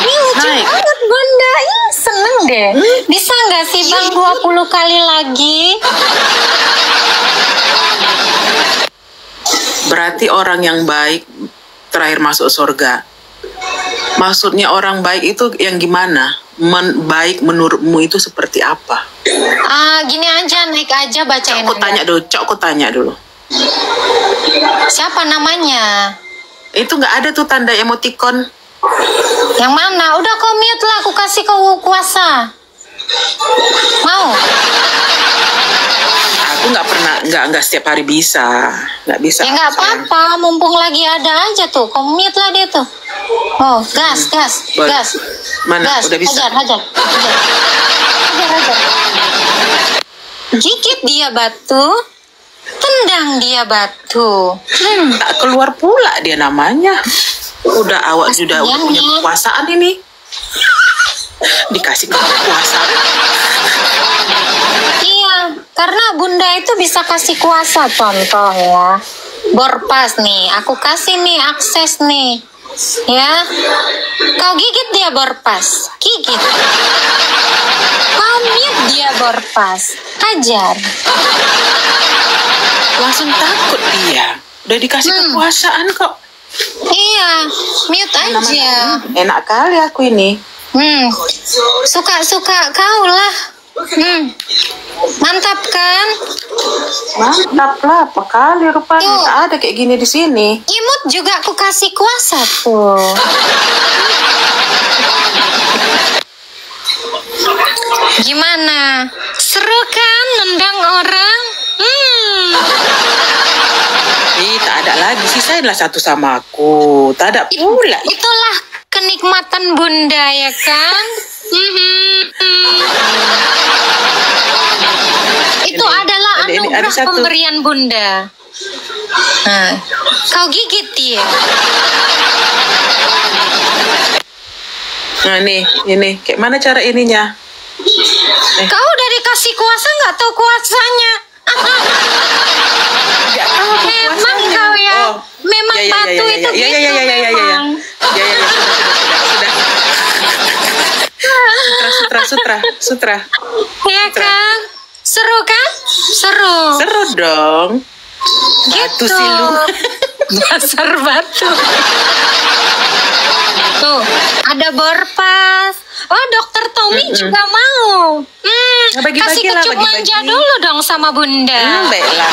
Speaker 1: Ini lucu
Speaker 2: Naik.
Speaker 1: banget bunda, ih seneng deh. Bisa nggak sih bang 20 kali lagi?
Speaker 2: Berarti orang yang baik terakhir masuk surga. Maksudnya orang baik itu yang gimana? Baik menurutmu itu seperti apa?
Speaker 1: Gini aja, naik aja bacain
Speaker 2: Aku tanya dulu.
Speaker 1: Siapa namanya?
Speaker 2: Itu nggak ada tuh tanda emoticon.
Speaker 1: Yang mana? Udah kau mute lah, aku kasih kau kuasa. Mau?
Speaker 2: Aku nggak pernah, nggak setiap hari bisa, nggak bisa.
Speaker 1: Ya nggak
Speaker 2: sayang.
Speaker 1: apa-apa, mumpung lagi ada aja tuh. Kau mute lah dia tuh. Oh, gas.
Speaker 2: Mana?
Speaker 1: Gas.
Speaker 2: Udah bisa.
Speaker 1: Hajar. Gigit dia batu, tendang dia batu.
Speaker 2: Tak keluar pula dia namanya. Udah awak sudah
Speaker 1: Kasihan
Speaker 2: punya
Speaker 1: ya.
Speaker 2: kekuasaan ini. Dikasih kekuasaan.
Speaker 1: Iya, karena bunda itu bisa kasih kuasa, contoh ya. Borpas nih, aku kasih nih akses nih. Ya, kau gigit dia borpas, gigit. Kau mute dia borpas, hajar.
Speaker 2: Langsung takut dia. Udah dikasih kekuasaan kok.
Speaker 1: Iya, mute aja.
Speaker 2: Enak kali aku ini.
Speaker 1: Suka-suka kau lah. Mantap kan?
Speaker 2: Mantap lah, apa kali rupanya
Speaker 1: Tuh.
Speaker 2: tak ada kayak gini di sini.
Speaker 1: Imut juga aku kasih kuasa tuh. Gimana? Seru kan nendang orang?
Speaker 2: Tak ada lagi, sisainlah satu sama aku. Tak ada pula.
Speaker 1: Itulah kenikmatan bunda ya kan? Itu adalah
Speaker 2: ada
Speaker 1: anugerah
Speaker 2: satu.
Speaker 1: pemberian bunda. Nah, kau gigit dia.
Speaker 2: Nah ini, kayak mana cara ininya?
Speaker 1: Kau udah dikasih kuasa nggak tahu kuasanya?
Speaker 2: Nggak tahu aku
Speaker 1: Memang
Speaker 2: kuasanya.
Speaker 1: kau ya.
Speaker 2: Oh.
Speaker 1: Memang
Speaker 2: Ya,
Speaker 1: batu itu gitu memang.
Speaker 2: Sutra.
Speaker 1: Ya kan? Seru kan? Seru.
Speaker 2: Seru dong. Batu
Speaker 1: Gitu.
Speaker 2: sih lu.
Speaker 1: Dasar batu. Tuh, ada borpas. Oh, dokter Tommy juga mau.
Speaker 2: Bagi-bagi
Speaker 1: Kasih
Speaker 2: lah,
Speaker 1: kecup
Speaker 2: bagi-bagi.
Speaker 1: manja dulu dong sama bunda.
Speaker 2: Baiklah.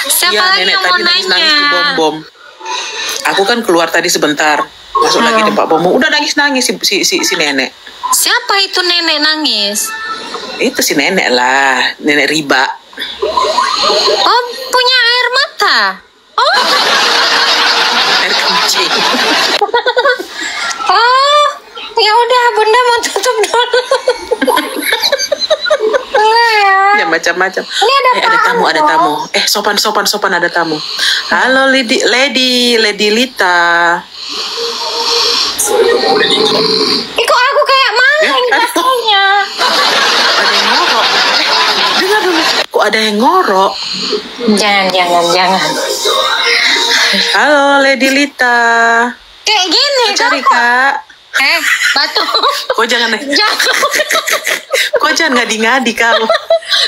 Speaker 1: Siapa
Speaker 2: Iya,
Speaker 1: lagi
Speaker 2: nenek
Speaker 1: yang mau
Speaker 2: tadi nangis
Speaker 1: nanya?
Speaker 2: di bom-bom. Aku kan keluar tadi sebentar, masuk lagi tempat bom. Udah nangis si nenek.
Speaker 1: Siapa itu nenek nangis?
Speaker 2: Itu si nenek lah, nenek riba.
Speaker 1: Oh, punya air mata. Oh,
Speaker 2: Air kencing.
Speaker 1: oh, ya udah, Bunda mau tutup dulu. Enggak ya.
Speaker 2: Ya macam-macam.
Speaker 1: Ini ada
Speaker 2: Ada tamu. Sopan ada tamu. Halo Lady Lita.
Speaker 1: Ih, kok aku kayak maling rasanya.
Speaker 2: Ada yang ngorok. Dengar dulu. Kok ada yang ngorok?
Speaker 1: Jangan.
Speaker 2: Halo Lady Lita.
Speaker 1: Kayak gini
Speaker 2: Cari
Speaker 1: Kak.
Speaker 2: Kak.
Speaker 1: Batu.
Speaker 2: Kok jangan Kok jangan ngadi-ngadi kamu.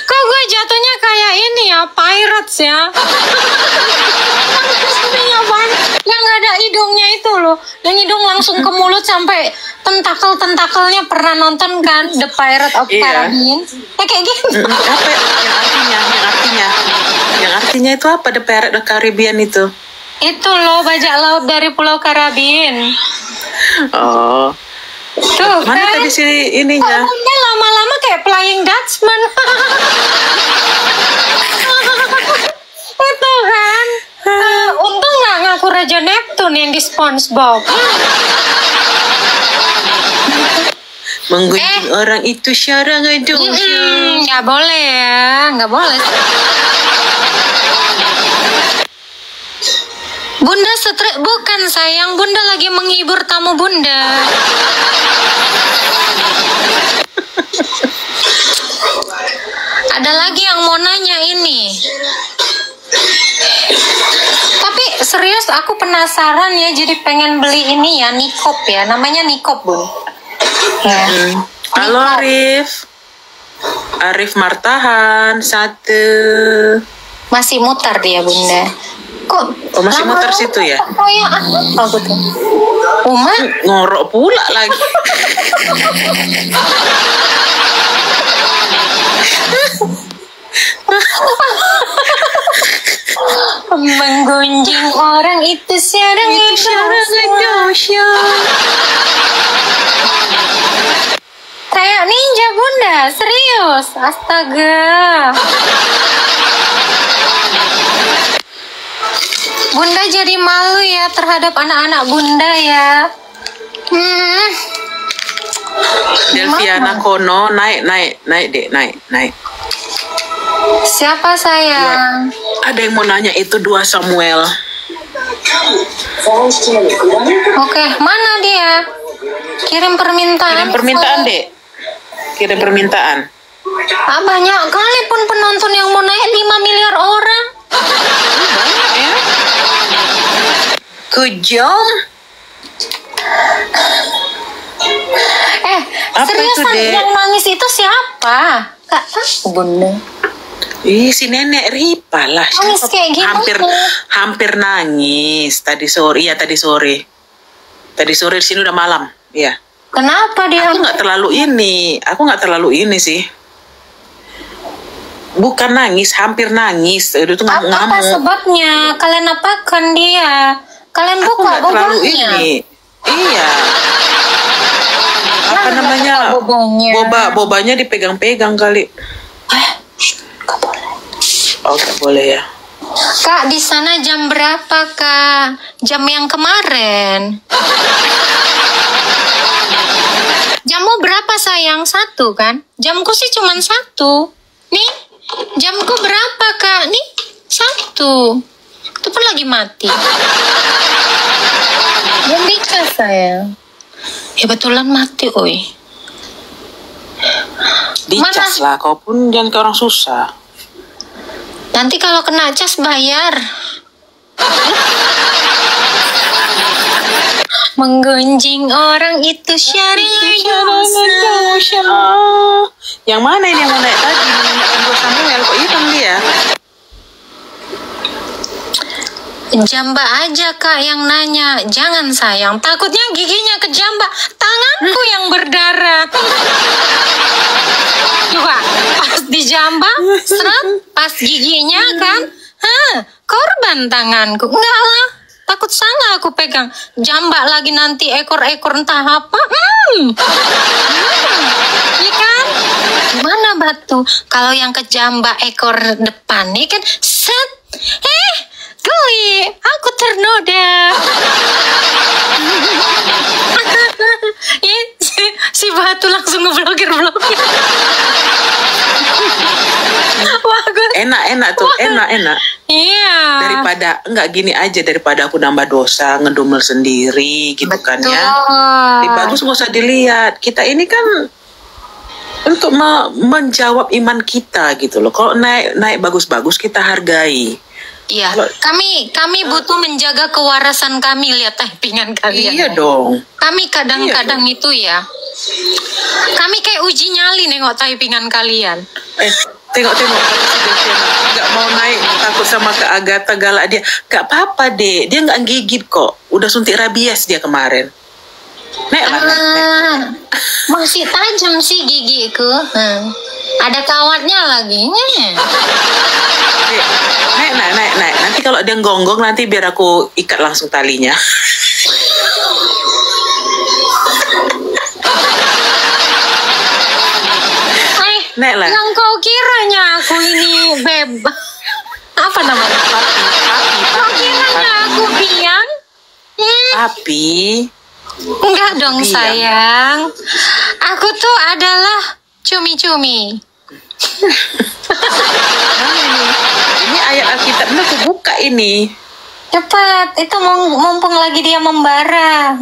Speaker 1: Kok gue jatuhnya kayak ini ya, pirates ya. Yang nggak ada hidungnya itu loh. Yang hidung langsung ke mulut sampai tentakelnya pernah nonton kan The Pirate of
Speaker 2: Iya.
Speaker 1: Caribbean? Ya kayak gitu.
Speaker 2: Apa yang artinya itu apa The Pirate of Caribbean itu?
Speaker 1: Itu loh bajak laut dari Pulau Karibien.
Speaker 2: Oh.
Speaker 1: Tuh
Speaker 2: Mana
Speaker 1: kan?
Speaker 2: tadi si ininya?
Speaker 1: Bunda lama-lama kayak Flying Dutchman. Itu kan. Untung nggak ngaku Raja Neptune yang di SpongeBob.
Speaker 2: Menggunjing orang itu syarang itu.
Speaker 1: Nggak boleh ya, nggak boleh. Bunda stres, bukan sayang, Bunda lagi menghibur tamu Bunda. Ada lagi yang mau nanya ini. Tapi serius aku penasaran ya, jadi pengen beli ini ya, nikop ya, namanya nikop Bun. Ya.
Speaker 2: Halo Arif Martahan 1.
Speaker 1: Masih mutar dia Bunda. Kok
Speaker 2: masih mutar situ ya?
Speaker 1: Oh ya, oh betul. Uma
Speaker 2: Ngorok pula lagi.
Speaker 1: menggunjing orang itu syarang dosa. Kayak ninja Bunda, serius. Astaga. Bunda jadi malu ya terhadap anak-anak Bunda ya.
Speaker 2: Delviana Kono naik dek naik.
Speaker 1: Siapa sayang?
Speaker 2: Ada yang mau nanya itu 2 Samuel.
Speaker 1: Oke, mana dia? Kirim permintaan.
Speaker 2: Dek. Kirim permintaan.
Speaker 1: Banyak kali pun penonton yang mau naik 5 miliar orang.
Speaker 2: Banyak ya. Kejam. Apa
Speaker 1: Seriusan
Speaker 2: itu, Dek?
Speaker 1: yang nangis itu siapa? Kak Bunda.
Speaker 2: Si nenek Ripa lah.
Speaker 1: Nangis kayak gimana?
Speaker 2: Hampir nangis tadi sore. Iya tadi sore. Tadi sore di sini udah malam. Iya.
Speaker 1: Kenapa dia?
Speaker 2: Aku nggak terlalu ini sih. Bukan nangis, hampir nangis. Itu tuh
Speaker 1: Apa
Speaker 2: ngamuk-ngamuk.
Speaker 1: sebabnya? Kalian apakan dia? Kalian
Speaker 2: Aku
Speaker 1: buka
Speaker 2: nggak terlalu
Speaker 1: bobanya.
Speaker 2: ini. Iya. Apa namanya? Bobanya dipegang-pegang kali.
Speaker 1: Gak boleh.
Speaker 2: Oh, nggak boleh ya.
Speaker 1: Kak, di sana jam berapa, Kak? Jam yang kemarin. Jammu berapa, sayang? 1, kan? Jamku sih cuma 1. Nih, jamku berapa, Kak? Nih, 1. Itu pun lagi mati. Belum dicas, sayang. Ya betulan mati, oi.
Speaker 2: Dicas lah, kau pun jangan ke orang susah.
Speaker 1: Nanti kalau kena cas bayar. Menggunjing orang itu syarang dosa.
Speaker 2: Yang mana ini yang mau naik tadi? Menanyakan 2 Samuel, kok hitam dia?
Speaker 1: Jamba aja Kak yang nanya, jangan sayang. Takutnya giginya kejambak, tanganku yang berdarah. Coba pas dijambak, seret, pas giginya kan, korban tanganku. Enggak lah, takut salah aku pegang. Jambak lagi nanti ekor-ekor entah apa. Iya kan? Gimana batu? Kalau yang kejambak ekor depan nih kan, set, geli, aku ternoda. si batu langsung ngeblokir. Bagus.
Speaker 2: Enak tuh, enak.
Speaker 1: Iya.
Speaker 2: Daripada enggak gini aja, daripada aku nambah dosa ngedumel sendiri gitu.
Speaker 1: Betul.
Speaker 2: Kan ya. Lebih bagus nggak usah dilihat. Kita ini kan untuk menjawab iman kita gitu loh. Kalau naik bagus-bagus kita hargai.
Speaker 1: Iya, kami butuh menjaga kewarasan kami, lihat typingan kalian.
Speaker 2: Iya dong.
Speaker 1: Kami kadang-kadang itu ya. Kami kayak uji nyali nengok typingan kalian.
Speaker 2: Tengok nggak mau naik, takut sama Kak Agatha galak dia. Gak apa-apa deh, dia nggak gigit kok. Udah suntik rabies dia kemarin. Naik.
Speaker 1: Masih tajam sih gigiku. Ada kawatnya lagi.
Speaker 2: Naik. Nanti kalau dia gonggong nanti biar aku ikat langsung talinya. Naik lah.
Speaker 1: Yang kau kiranya aku ini apa namanya? Kau kiranya aku biang?
Speaker 2: Tapi
Speaker 1: Enggak dong
Speaker 2: biang.
Speaker 1: sayang. Aku tuh adalah cumi-cumi.
Speaker 2: Ini ayat Alkitabnya aku buka ini.
Speaker 1: Cepat, itu mumpung lagi dia membara.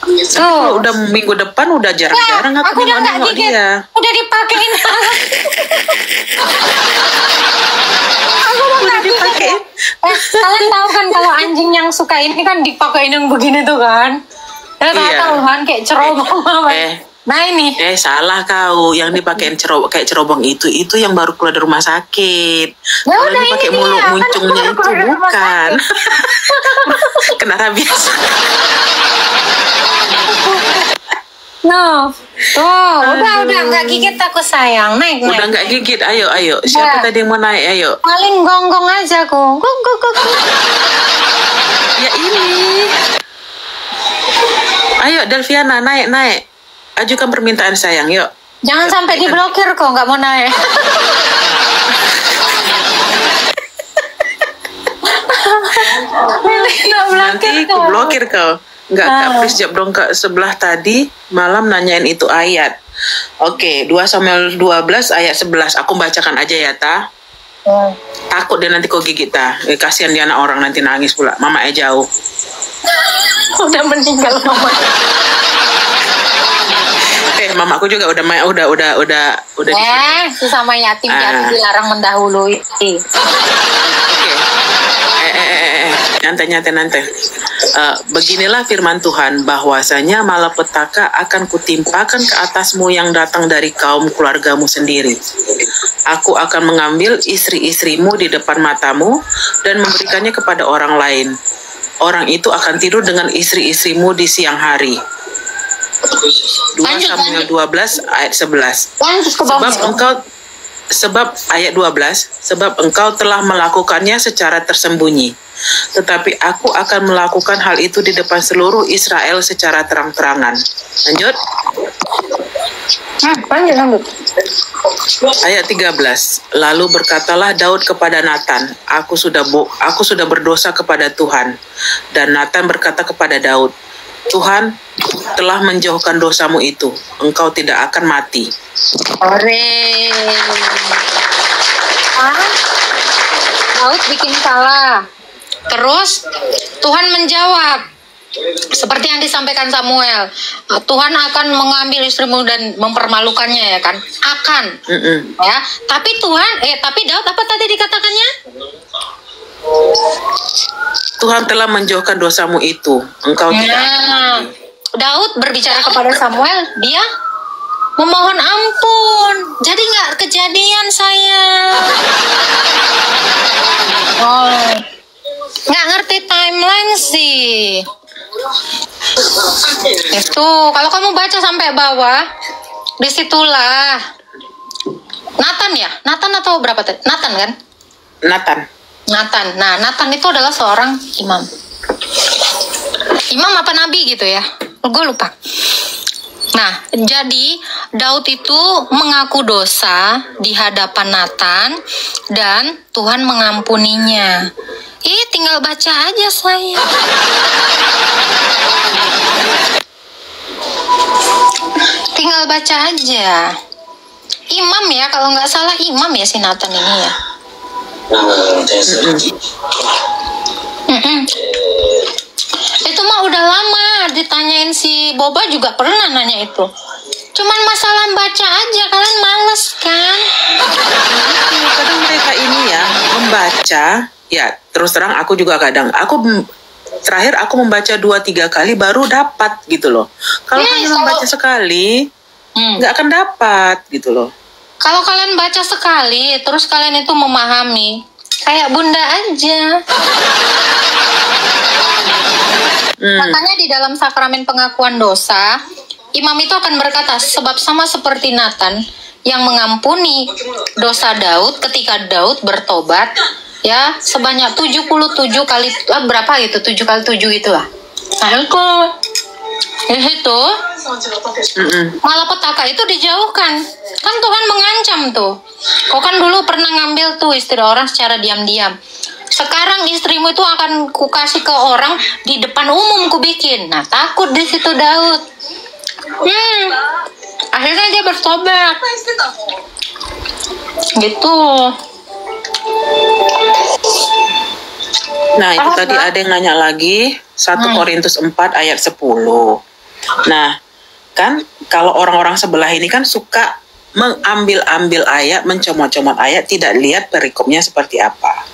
Speaker 2: Tuh. Udah minggu depan udah jarang-jarang aku
Speaker 1: udah nggak
Speaker 2: nengok
Speaker 1: gigit.
Speaker 2: dia.
Speaker 1: Udah dipakein. Aku udah
Speaker 2: dipakein.
Speaker 1: Kalian tahu kan kalau anjing yang suka ini kan dipakein yang begini tuh kan?
Speaker 2: Iya.
Speaker 1: Tahu kan kayak cerobong apa? Nah ini.
Speaker 2: Salah kau. Yang dipakein kayak cerobong itu yang baru keluar dari rumah sakit.
Speaker 1: Ya
Speaker 2: Kalau
Speaker 1: udah,
Speaker 2: dipakai
Speaker 1: ini dia,
Speaker 2: muncungnya
Speaker 1: kan
Speaker 2: itu
Speaker 1: keluar dari rumah
Speaker 2: bukan. Kena rabies.
Speaker 1: No, tuh, udah nggak gigit aku sayang, naik.
Speaker 2: Udah nggak gigit, ayo. Siapa tadi yang mau naik, ayo.
Speaker 1: Paling gonggong aja aku, gong.
Speaker 2: Ya ini. Ayo Delviana naik. Ajukan permintaan sayang, yuk.
Speaker 1: Jangan sampai diblokir kok, nggak mau naik.
Speaker 2: Nanti aku blokir kau. Enggak, Kak, please jawab dong Kak. Sebelah tadi malam nanyain itu ayat. Oke, 2 Samuel 12 ayat 11. Aku bacakan aja ya, Ta. Takut dia nanti kau gigit, Ta. Kasihan dia anak orang nanti nangis pula. Mama jauh.
Speaker 1: Udah meninggal mama.
Speaker 2: Mamaku juga udah.
Speaker 1: Sesama yatim piatu dilarang mendahului.
Speaker 2: Nyantai. Beginilah firman Tuhan, bahwasanya malapetaka akan kutimpakan ke atasmu yang datang dari kaum keluargamu sendiri. Aku akan mengambil istri-istrimu di depan matamu dan memberikannya kepada orang lain. Orang itu akan tidur dengan istri-istrimu di siang hari. 2 Samuel 12 ayat 11. Sebab ayat 12, sebab engkau telah melakukannya secara tersembunyi. Tetapi aku akan melakukan hal itu di depan seluruh Israel secara terang-terangan. Lanjut.
Speaker 1: Lanjut.
Speaker 2: Ayat 13. Lalu berkatalah Daud kepada Nathan, aku sudah berdosa kepada Tuhan. Dan Nathan berkata kepada Daud, Tuhan telah menjauhkan dosamu itu, engkau tidak akan mati.
Speaker 1: Daud bikin salah. Terus Tuhan menjawab seperti yang disampaikan Samuel, Tuhan akan mengambil istrimu dan mempermalukannya, ya kan? Akan. Ya. Tapi Daud apa tadi dikatakannya?
Speaker 2: Tuhan telah menjauhkan dosamu itu, engkau tidak akan mati.
Speaker 1: Daud berbicara kepada Samuel, dia memohon ampun. Jadi nggak kejadian saya. Oh, nggak ngerti timeline sih. Itu kalau kamu baca sampai bawah, disitulah Nathan ya, Nathan atau berapa tadi? Nathan kan?
Speaker 2: Nathan.
Speaker 1: Nathan. Nah, Nathan itu adalah seorang imam. Imam apa nabi gitu ya? Gue lupa. Nah, jadi Daud itu mengaku dosa di hadapan Nathan dan Tuhan mengampuninya. Tinggal baca aja saya. Tinggal baca aja. Imam ya, kalau nggak salah imam ya si Nathan ini ya. Itu mah udah lama, ditanyain si Boba juga pernah nanya itu. Cuman masalah baca aja, kalian males kan?
Speaker 2: Kadang mereka ini ya membaca, ya terus terang aku juga kadang terakhir aku membaca 2-3 kali baru dapat gitu loh. Kalau hanya membaca sekali nggak akan dapat gitu loh.
Speaker 1: Kalau kalian baca sekali, terus kalian itu memahami, kayak bunda aja. Makanya di dalam sakramen pengakuan dosa, imam itu akan berkata, sebab sama seperti Nathan yang mengampuni dosa Daud ketika Daud bertobat, ya sebanyak 77 kali, berapa gitu, 7 kali 7 gitu lah. Nah itu malapetaka itu dijauhkan. Kan Tuhan mengancam tuh. Kau kan dulu pernah ngambil tuh istri orang secara diam-diam. Sekarang istrimu itu akan kukasih ke orang di depan umum kubikin. Nah takut di situ Daud. Akhirnya dia bertobat. Gitu.
Speaker 2: Nah itu tadi ada yang nanya lagi 1 Korintus 4 ayat 10. Nah kan kalau orang-orang sebelah ini kan suka mengambil-ambil ayat, mencomot-comot ayat, tidak lihat perikopnya seperti apa.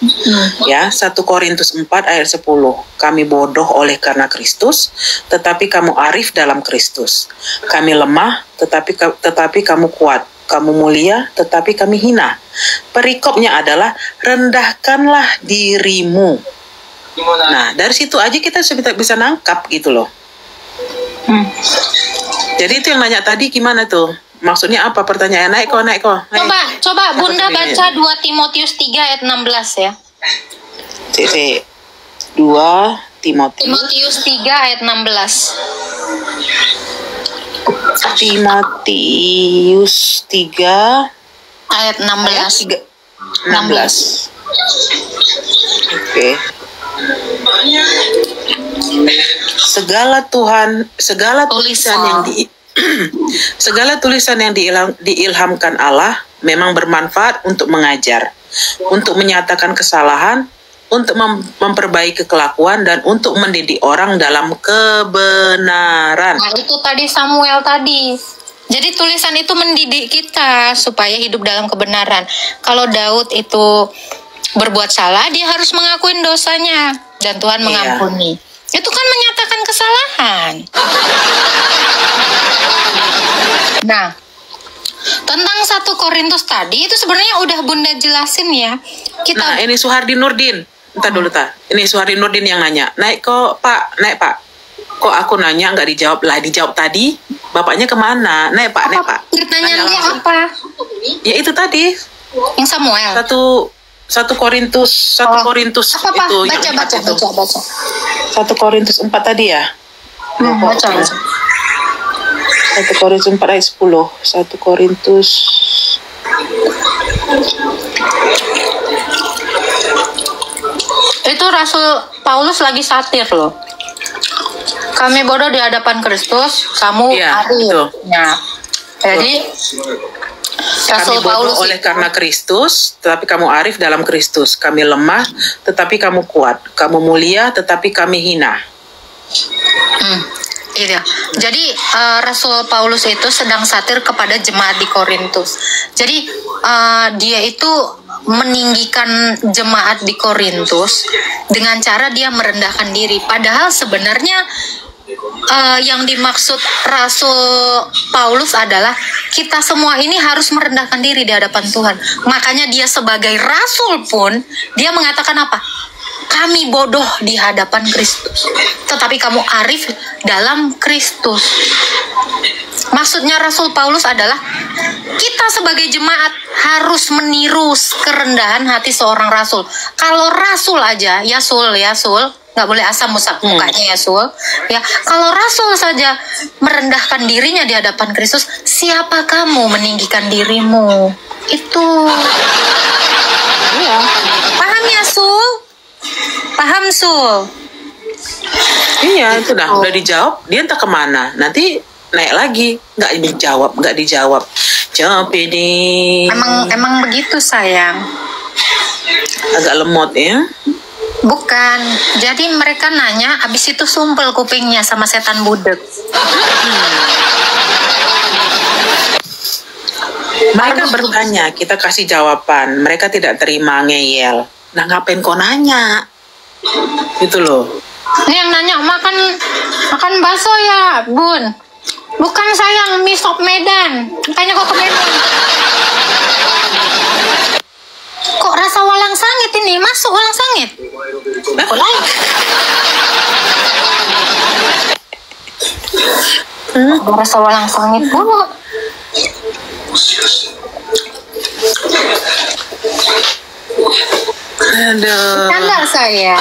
Speaker 2: Ya, 1 Korintus 4 ayat 10. Kami bodoh oleh karena Kristus, tetapi kamu arif dalam Kristus. Kami lemah, tetapi kamu kuat. Kamu mulia, tetapi kami hina. Perikopnya adalah rendahkanlah dirimu. Nah, dari situ aja kita sudah bisa nangkap gitu loh. Jadi itu yang nanya tadi gimana tuh? Maksudnya apa pertanyaan? Naik kok.
Speaker 1: Coba Bunda baca 2 Timotius 3 ayat 16 ya.
Speaker 2: 2 Timotius
Speaker 1: 3 ayat 16.
Speaker 2: Timotius 3
Speaker 1: ayat 16.
Speaker 2: 16. Oke. Segala tulisan yang diilhamkan Allah memang bermanfaat untuk mengajar, untuk menyatakan kesalahan, untuk memperbaiki kelakuan, dan untuk mendidik orang dalam kebenaran.
Speaker 1: Nah itu tadi Samuel tadi. Jadi tulisan itu mendidik kita supaya hidup dalam kebenaran. Kalau Daud itu berbuat salah, dia harus mengakuin dosanya dan Tuhan mengampuni. Itu kan menyatakan kesalahan. Nah, tentang 1 Korintus tadi itu sebenarnya udah Bunda jelasin ya.
Speaker 2: Nah, ini Suhardi Nurdin. Bentar dulu, Ini Suhardi Nurdin yang nanya. Naik Pak. Kok aku nanya nggak dijawab? Lah dijawab tadi. Bapaknya kemana? Naik Pak.
Speaker 1: Pertanyaan dia apa?
Speaker 2: Ya itu tadi.
Speaker 1: Yang Samuel.
Speaker 2: 1 Korintus
Speaker 1: apa?
Speaker 2: Itu
Speaker 1: baca.
Speaker 2: 1 Korintus 4 tadi ya?
Speaker 1: Baca.
Speaker 2: 1 Korintus 4 ayat 10. 1 Korintus.
Speaker 1: Itu Rasul Paulus lagi satir loh. Kami bodoh di hadapan Kristus, kamu arif. Nah, jadi Rasul
Speaker 2: kami bodoh oleh karena Kristus, tetapi kamu arif dalam Kristus. Kami lemah, tetapi kamu kuat. Kamu mulia, tetapi kami hina.
Speaker 1: Iya. Jadi Rasul Paulus itu sedang satir kepada jemaat di Korintus. Jadi dia itu meninggikan jemaat di Korintus dengan cara dia merendahkan diri. Padahal sebenarnya yang dimaksud Rasul Paulus adalah kita semua ini harus merendahkan diri di hadapan Tuhan. Makanya dia sebagai rasul pun, dia mengatakan apa? Kami bodoh di hadapan Kristus, tetapi kamu arif dalam Kristus. Maksudnya Rasul Paulus adalah kita sebagai jemaat harus meniru kerendahan hati seorang rasul. Kalau rasul aja, Yasul, nggak boleh asam mukanya Yasul. Ya, kalau rasul saja merendahkan dirinya di hadapan Kristus, siapa kamu meninggikan dirimu? Itu.
Speaker 2: Iya.
Speaker 1: Paham ya, Sul? Paham, Sul?
Speaker 2: Iya, itu udah dijawab. Dia entah kemana. Nanti naik lagi, nggak dijawab. Jawab ini.
Speaker 1: Emang begitu, sayang.
Speaker 2: Agak lemot ya.
Speaker 1: Bukan. Jadi mereka nanya, abis itu sumpel kupingnya sama setan budek.
Speaker 2: Mereka bertanya, kita kasih jawaban. Mereka tidak terima, ngeyel. Nah, ngapain kau nanya? Gitu loh.
Speaker 1: Ini yang nanya, makan bakso ya, Bun? Bukan, sayang, mie sop Medan. Makanya kok ke Medan. Kok rasa walang sangit ini? Masuk walang sangit? Kok lain? Rasa walang sangit dulu.
Speaker 2: Aduh.
Speaker 1: Tanda saya.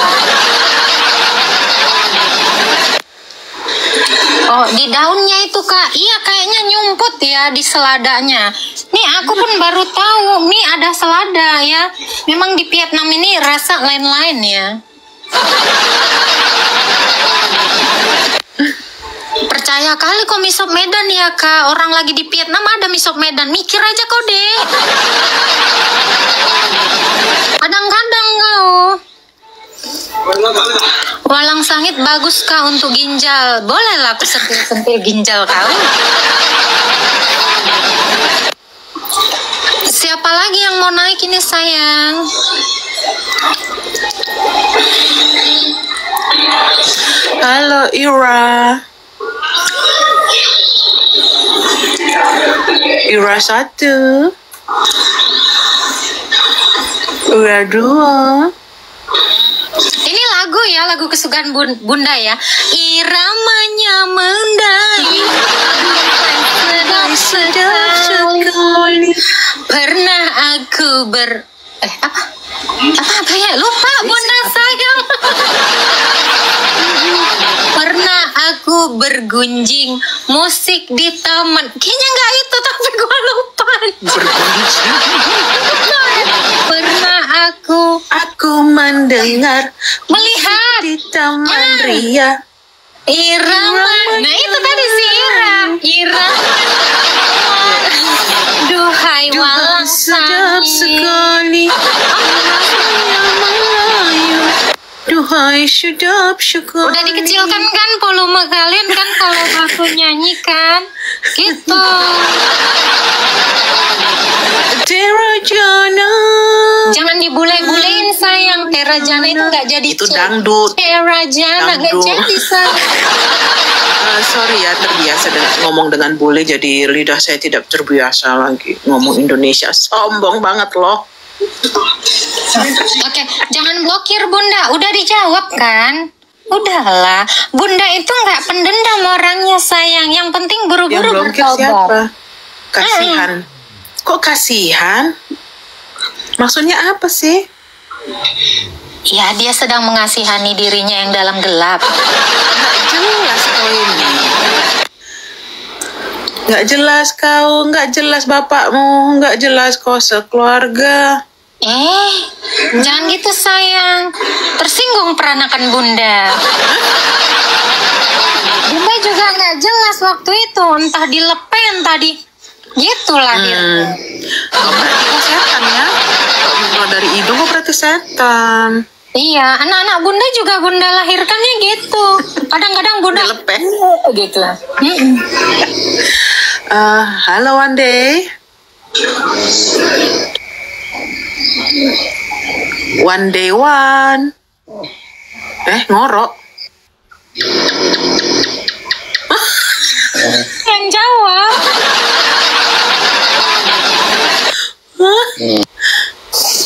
Speaker 1: Oh, di daunnya itu, Kak. Iya, kayaknya nyumput ya di seladanya. Nih, aku pun baru tahu. Nih, ada selada ya. Memang di Vietnam ini rasa lain-lain ya. Percaya kali kok mie sop Medan ya, Kak. Orang lagi di Vietnam ada mie sop Medan. Mikir aja kau deh. Kadang-kadang kau. Walang sangit bagus, Kak, untuk ginjal. Bolehlah aku sentil-sentil ginjal kau. Siapa lagi yang mau naik ini, sayang?
Speaker 2: Halo, Ira. Ira 1. Ira 2.
Speaker 1: Ini lagu kesukaan Bunda ya. Iramanya mendai. Sedap sekali. Pernah aku apa ya? Lupa, Bunda sayang. Pernah aku bergunjing musik di taman. Kayaknya nggak itu, tapi gue lupa.
Speaker 2: Bergunjing.
Speaker 1: Pernah
Speaker 2: Aku mendengar
Speaker 1: melihat
Speaker 2: di taman ria.
Speaker 1: Irama. Nah, itu tadi si Ira. Duhai walang
Speaker 2: Sedap
Speaker 1: sangit.
Speaker 2: sekali. Duhai sedap sekali.
Speaker 1: Udah dikecilkan kan volume kalian kan kalau aku nyanyikan gitu.
Speaker 2: Terajana.
Speaker 1: Jangan dibule-bulein, sayang. Terajana itu nggak jadi.
Speaker 2: Itu dangdut.
Speaker 1: Terajana nggak
Speaker 2: Dangdut.
Speaker 1: jadi, sayang.
Speaker 2: Sorry ya, terbiasa ngomong dengan bule, jadi lidah saya tidak terbiasa lagi ngomong Indonesia. Sombong banget loh.
Speaker 1: Oke, jangan blokir Bunda. Udah dijawab kan? Udahlah, Bunda itu nggak pendendam orangnya, sayang. Yang penting
Speaker 2: Yang
Speaker 1: buru-buru
Speaker 2: blokir siapa?
Speaker 1: bertobat.
Speaker 2: Kasihan. Kok kasihan? Maksudnya apa sih?
Speaker 1: Ya, dia sedang mengasihani dirinya yang dalam gelap.
Speaker 2: Nggak jelas kau ini. Nggak jelas kau, nggak jelas bapakmu, nggak jelas kau sekeluarga.
Speaker 1: Jangan gitu, sayang. Tersinggung peranakan Bunda. Bunda juga nggak jelas waktu itu. Entah dilepen, entah di... Gitu lahir.
Speaker 2: Kau berarti kau setan ya? Kalau dari hidung kau berarti setan.
Speaker 1: Iya, anak-anak Bunda juga Bunda lahirkannya gitu. Kadang-kadang Bunda
Speaker 2: Dilepeh.
Speaker 1: gitu.
Speaker 2: Halo Wande. One day one. Ngorok.
Speaker 1: Yang jawab.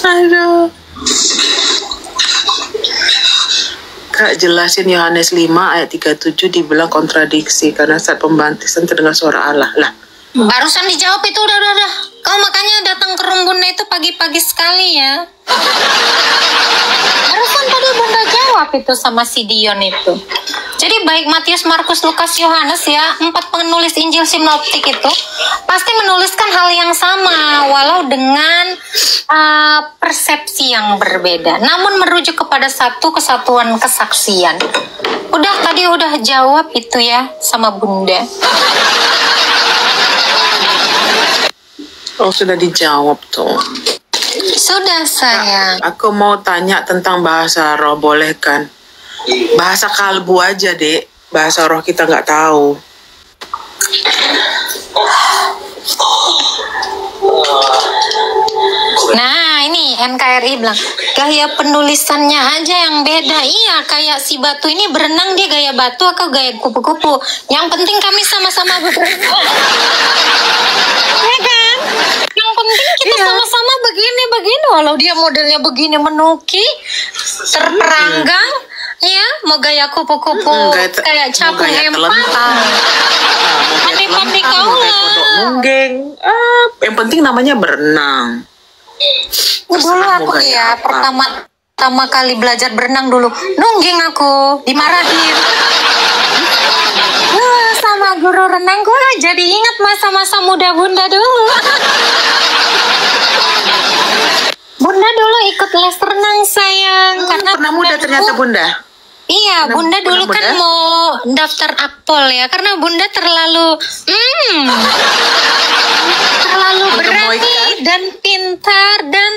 Speaker 2: Aduh. Kak, jelasin Yohanes 5 ayat 37 dibilang kontradiksi karena saat pembaptisan terdengar suara Allah. Lah,
Speaker 1: Barusan dijawab itu udah. Kau makanya datang ke room Bunda itu pagi-pagi sekali ya. Barusan tadi Bunda jawab itu sama si Dion itu. Jadi baik Matius, Markus, Lukas, Yohanes ya, 4 penulis Injil sinoptik itu pasti menuliskan hal yang sama walau dengan persepsi yang berbeda. Namun merujuk kepada satu kesatuan kesaksian. Tadi udah jawab itu ya sama Bunda.
Speaker 2: oh sudah dijawab tuh.
Speaker 1: Sudah sayang.
Speaker 2: Aku mau tanya tentang bahasa roh, boleh kan? Bahasa kalbu aja, Dek. Bahasa roh kita nggak tahu.
Speaker 1: Nah ini NKRI bilang gaya penulisannya aja yang beda. Iya, kayak si batu ini berenang dia gaya batu atau gaya kupu-kupu. Yang penting kami sama-sama berenang. Ya kan? Yang penting kita sama-sama begini walau dia modelnya begini menuki, terperanggang, ya mau gaya kupu-kupu kayak capung empat. Mandi-mandi kau lah.
Speaker 2: Nunggeng. Yang penting namanya berenang.
Speaker 1: Dulu aku ya pertama kali belajar berenang dulu nungging aku dimarahin. Sama guru renang gue jadi ingat masa-masa muda Bunda dulu. Bunda dulu ikut les renang sayang karena
Speaker 2: pernah muda ternyata Bunda.
Speaker 1: Iya, Bunda dulu kan mau daftar akpol ya, karena Bunda terlalu berani dan pintar, dan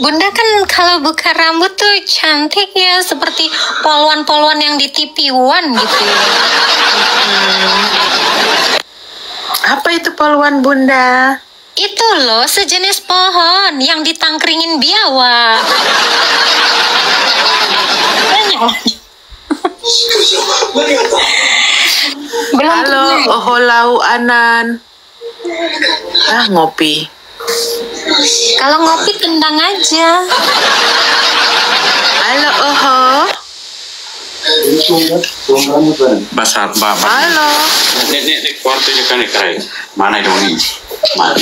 Speaker 1: Bunda kan kalau buka rambut tuh cantik ya, seperti polwan-polwan yang di TV One gitu ya.
Speaker 2: Apa itu polwan Bunda?
Speaker 1: Itu loh sejenis pohon yang ditangkringin biawak. Belum.
Speaker 2: Halo, oholau anan. Ngopi.
Speaker 1: Kalau ngopi tendang aja.
Speaker 2: Halo, oho.
Speaker 6: Basar baba.
Speaker 2: Halo.
Speaker 6: Nek kuarto je kan krai. Mana itu ni?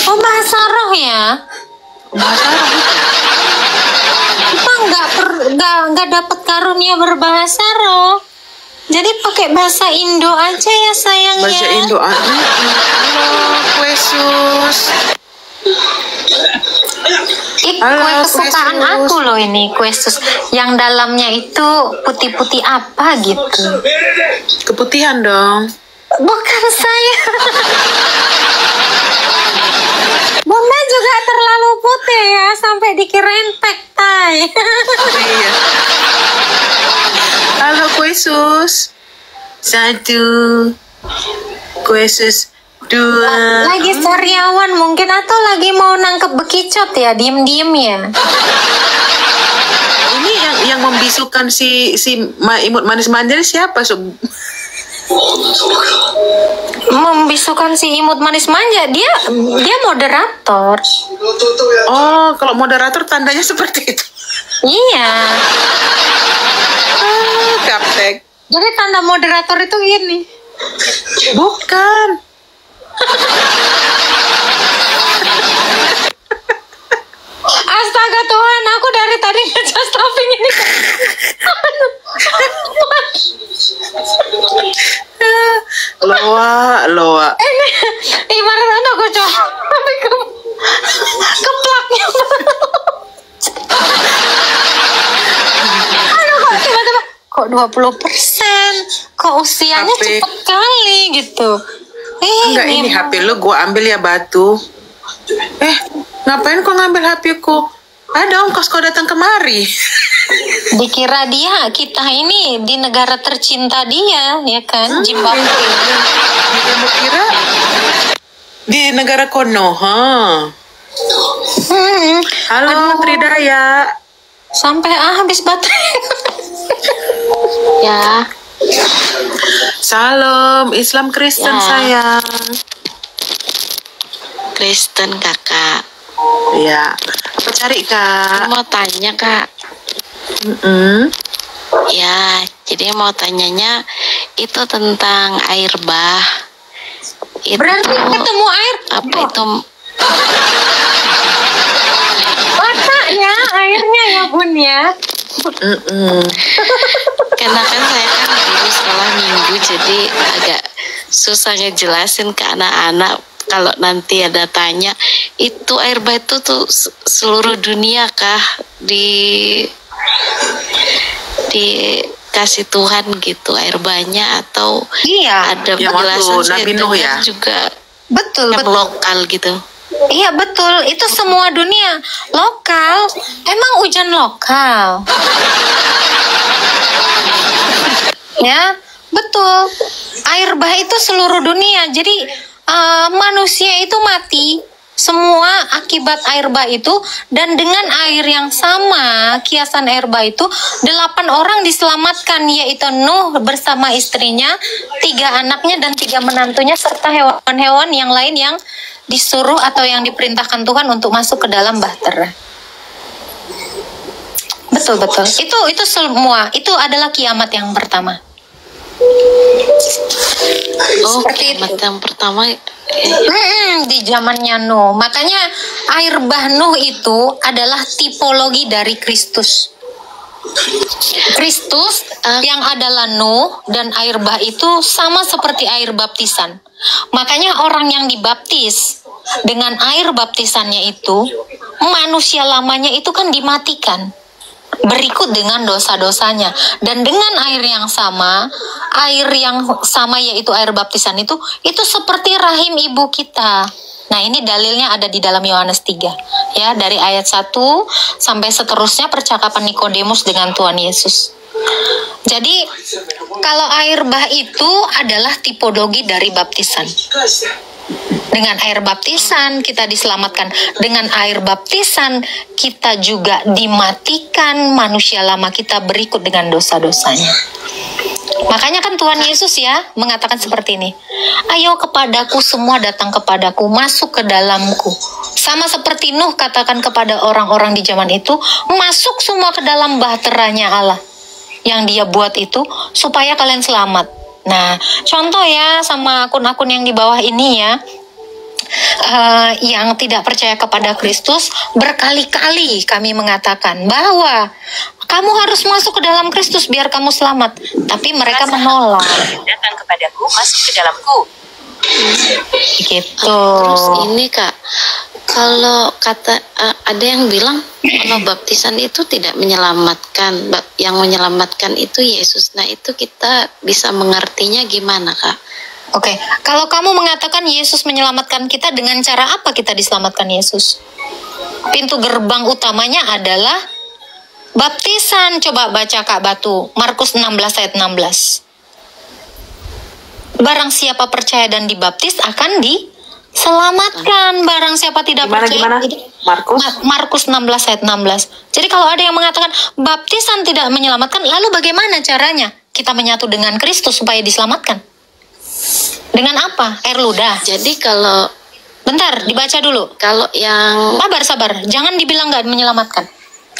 Speaker 1: Oh, bahasa roh ya?
Speaker 2: Bahasa roh.
Speaker 1: Kita nggak dapat karunia berbahasa roh. Jadi pakai bahasa Indo aja ya sayang.
Speaker 2: Bahasa Indo aja. Halo, Yesus.
Speaker 1: Kue kesukaan aku loh ini, kue sus yang dalamnya itu putih-putih apa gitu.
Speaker 2: Keputihan dong.
Speaker 1: Bukan saya. Bunda juga terlalu putih ya, sampai dikirain pektai.
Speaker 2: Iya. Halo kue sus. 1. Kue sus 2.
Speaker 1: Lagi sariawan mungkin, atau lagi mau nangkep bekicot ya, diem-diem ya.
Speaker 2: Ini yang membisukan si imut manis manja siapa, Sob?
Speaker 1: Membisukan si imut manis manja, dia moderator.
Speaker 2: Oh, kalau moderator tandanya seperti itu.
Speaker 1: Iya.
Speaker 2: Kaptek.
Speaker 1: Jadi tanda moderator itu gini.
Speaker 2: Bukan.
Speaker 1: Astaga Tuhan, aku dari tadi ngejust tapping ini.
Speaker 2: Loa.
Speaker 1: Ini ibarat aku coba tapi keplaknya. Aduh, kok tiba-tiba kok 20%, kok usianya
Speaker 2: HP.
Speaker 1: cepet kali gitu.
Speaker 2: Enggak, ini HP lu gua ambil ya batu. Ngapain kau ngambil HP ku? Ada ongkos kau datang kemari.
Speaker 1: Dikira kita ini di negara tercinta dia, ya kan? Zimbabwe.
Speaker 2: Kamu kira di negara Konoha. Halo,
Speaker 1: Aduh.
Speaker 2: Tridaya.
Speaker 1: Sampai habis baterai.
Speaker 3: Ya,
Speaker 2: Salam, Islam Kristen
Speaker 3: Ya.
Speaker 2: sayang.
Speaker 3: Kristen kakak.
Speaker 2: Ya, apa cari Kak?
Speaker 7: Mau tanya Kak. Ya, jadi mau tanyanya itu tentang air bah. Itu,
Speaker 1: Berarti ketemu air.
Speaker 7: apa itu?
Speaker 1: Matanya, airnya ya Bun ya.
Speaker 7: Karena kan saya kan dulu sekolah minggu, jadi agak susah ngejelasin ke anak-anak. Kalau nanti ada tanya, itu air bah itu tuh seluruh dunia kah dikasih Tuhan gitu air bahnya, atau
Speaker 1: Iya.
Speaker 7: ada
Speaker 2: Ya,
Speaker 7: penjelasan
Speaker 2: waktu
Speaker 7: saya
Speaker 2: Nabi Nuh
Speaker 7: dengar
Speaker 2: ya?
Speaker 7: juga
Speaker 1: Betul,
Speaker 7: yang
Speaker 1: betul.
Speaker 7: lokal gitu.
Speaker 1: Iya betul, itu semua dunia lokal. Emang hujan lokal. Ya, betul. Air bah itu seluruh dunia. Jadi manusia itu mati semua akibat air bah itu, dan dengan air yang sama, kiasan air bah itu 8 orang diselamatkan, yaitu Nuh bersama istrinya, 3 anaknya dan 3 menantunya, serta hewan-hewan yang lain yang disuruh atau yang diperintahkan Tuhan untuk masuk ke dalam bahtera. Betul. Itu semua itu adalah kiamat yang pertama.
Speaker 7: Oh,
Speaker 1: Seperti
Speaker 7: kiamat
Speaker 1: itu.
Speaker 7: yang pertama.
Speaker 1: Di zamannya Nuh. Makanya air bah Nuh itu adalah tipologi dari Kristus. Kristus yang adalah Nuh dan air bah itu sama seperti air baptisan. Makanya orang yang dibaptis dengan air baptisannya itu, manusia lamanya itu kan dimatikan, berikut dengan dosa-dosanya. Dan dengan air yang sama yaitu air baptisan itu seperti rahim ibu kita. Nah, ini dalilnya ada di dalam Yohanes 3. Ya, dari ayat 1 sampai seterusnya percakapan Nikodemus dengan Tuhan Yesus. Jadi, kalau air bah itu adalah tipologi dari baptisan. Dengan air baptisan kita diselamatkan. Dengan air baptisan kita juga dimatikan, manusia lama kita berikut dengan dosa-dosanya. Makanya kan Tuhan Yesus ya mengatakan seperti ini. Ayo kepadaku semua, datang kepadaku, masuk ke dalamku. Sama seperti Nuh katakan kepada orang-orang di zaman itu, masuk semua ke dalam bahteranya Allah yang dia buat itu supaya kalian selamat. Nah, contoh ya sama akun-akun yang di bawah ini ya, yang tidak percaya kepada Kristus, berkali-kali kami mengatakan bahwa kamu harus masuk ke dalam Kristus biar kamu selamat, tapi mereka menolak.
Speaker 8: Datang kepadaku, masuk ke dalamku.
Speaker 1: Gitu.
Speaker 7: Terus ini Kak, kalau ada yang bilang kalau baptisan itu tidak menyelamatkan, yang menyelamatkan itu Yesus. Nah, itu kita bisa mengertinya gimana Kak?
Speaker 1: Oke, kalau kamu mengatakan Yesus menyelamatkan kita, dengan cara apa kita diselamatkan Yesus? Pintu gerbang utamanya adalah baptisan. Coba baca Kak Batu, Markus 16 ayat 16. Barang siapa percaya dan dibaptis akan diselamatkan. Barang siapa tidak percaya. Markus 16 ayat 16. Jadi kalau ada yang mengatakan baptisan tidak menyelamatkan, lalu bagaimana caranya kita menyatu dengan Kristus supaya diselamatkan? Dengan apa? Air ludah.
Speaker 7: Jadi kalau
Speaker 1: bentar, dibaca dulu.
Speaker 7: Kalau yang
Speaker 1: sabar, jangan dibilang nggak menyelamatkan.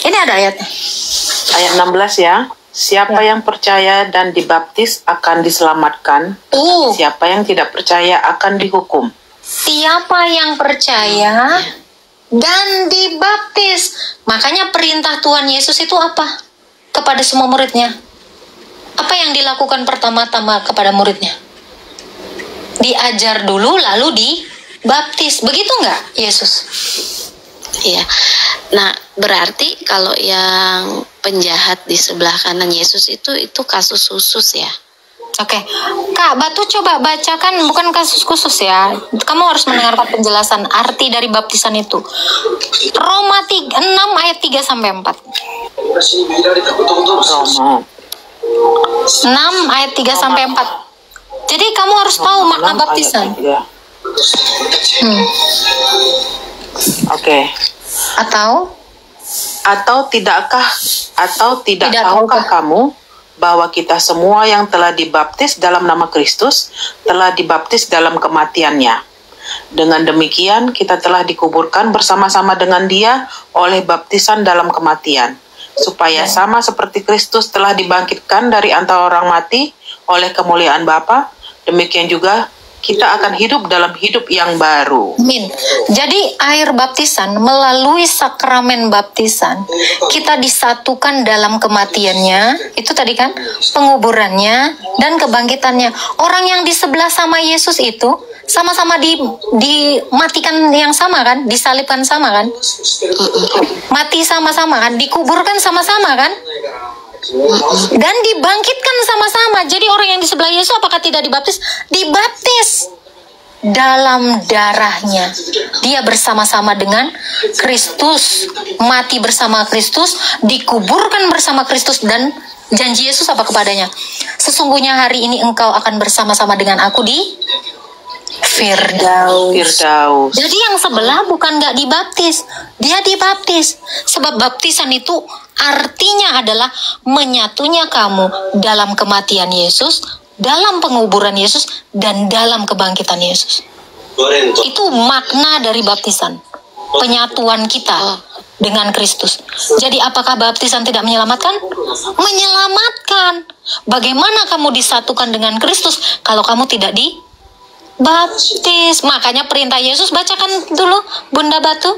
Speaker 1: Ini ada ayatnya.
Speaker 2: Ayat 16 ya. Siapa yang percaya dan dibaptis akan diselamatkan. Siapa yang tidak percaya akan dihukum.
Speaker 1: Siapa yang percaya dan dibaptis. Makanya perintah Tuhan Yesus itu apa? Kepada semua muridnya. Apa yang dilakukan pertama-tama kepada muridnya? Diajar dulu lalu dibaptis. Begitu nggak Yesus?
Speaker 7: Iya. Nah, berarti kalau yang penjahat di sebelah kanan Yesus itu kasus khusus ya?
Speaker 1: Oke. Kak Batu coba bacakan, bukan kasus khusus ya. Kamu harus mendengarkan penjelasan arti dari baptisan itu. Roma 6 ayat 3 sampai 4.
Speaker 2: Roma
Speaker 1: 6 ayat 3 sampai 4. Jadi kamu harus tahu makna baptisan.
Speaker 2: Oke. Atau tidakkah kamu bahwa kita semua yang telah dibaptis dalam nama Kristus telah dibaptis dalam kematiannya? Dengan demikian, kita telah dikuburkan bersama-sama dengan Dia oleh baptisan dalam kematian, supaya sama seperti Kristus telah dibangkitkan dari antara orang mati oleh kemuliaan Bapa, demikian juga kita akan hidup dalam hidup yang baru.
Speaker 1: Amin. Jadi air baptisan, melalui sakramen baptisan, kita disatukan dalam kematiannya, itu tadi kan, penguburannya dan kebangkitannya. Orang yang di sebelah sama Yesus itu sama-sama dimatikan yang sama kan, disalibkan sama kan, mati sama-sama kan, dikuburkan sama-sama kan, dan dibangkitkan sama-sama. Jadi orang yang di sebelah Yesus apakah tidak dibaptis? Dibaptis dalam darahnya. Dia bersama-sama dengan Kristus, mati bersama Kristus, dikuburkan bersama Kristus, dan janji Yesus apa kepadanya? Sesungguhnya hari ini engkau akan bersama-sama dengan aku di Firdaus. Jadi yang sebelah bukan nggak dibaptis, dia dibaptis. Sebab baptisan itu artinya adalah menyatunya kamu dalam kematian Yesus, dalam penguburan Yesus, dan dalam kebangkitan Yesus. Itu makna dari baptisan, penyatuan kita dengan Kristus. Jadi apakah baptisan tidak menyelamatkan? Menyelamatkan. Bagaimana kamu disatukan dengan Kristus kalau kamu tidak dibaptis? Makanya perintah Yesus, bacakan dulu Bunda Batu,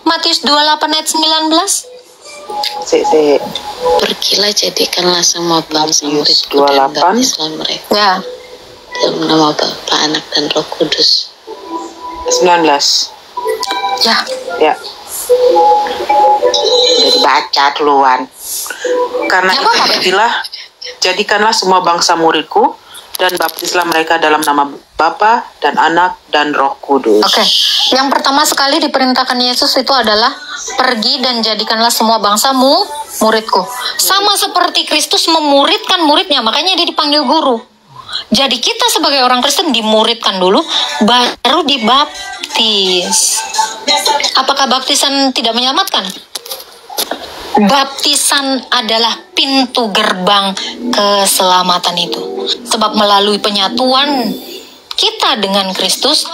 Speaker 1: Matius 28 ayat 19.
Speaker 7: Pergilah, jadikanlah semua bangsa muridku dan
Speaker 2: 28.
Speaker 7: baptislah mereka
Speaker 1: Ya.
Speaker 7: dalam nama Bapa, Anak, dan Roh Kudus.
Speaker 2: 19. Ya. Jadi baca duluan. Karena
Speaker 1: Ya,
Speaker 2: itu
Speaker 1: Pak.
Speaker 2: jadikanlah semua bangsa muridku dan baptislah mereka dalam nama Bapa dan Anak dan Roh Kudus.
Speaker 1: Oke. Yang pertama sekali diperintahkan Yesus itu adalah pergi dan jadikanlah semua bangsa muridku. Sama seperti Kristus memuridkan muridnya, makanya dia dipanggil guru. Jadi kita sebagai orang Kristen dimuridkan dulu, baru dibaptis. Apakah baptisan tidak menyelamatkan? Baptisan adalah pintu gerbang keselamatan itu. Sebab melalui penyatuan kita dengan Kristus,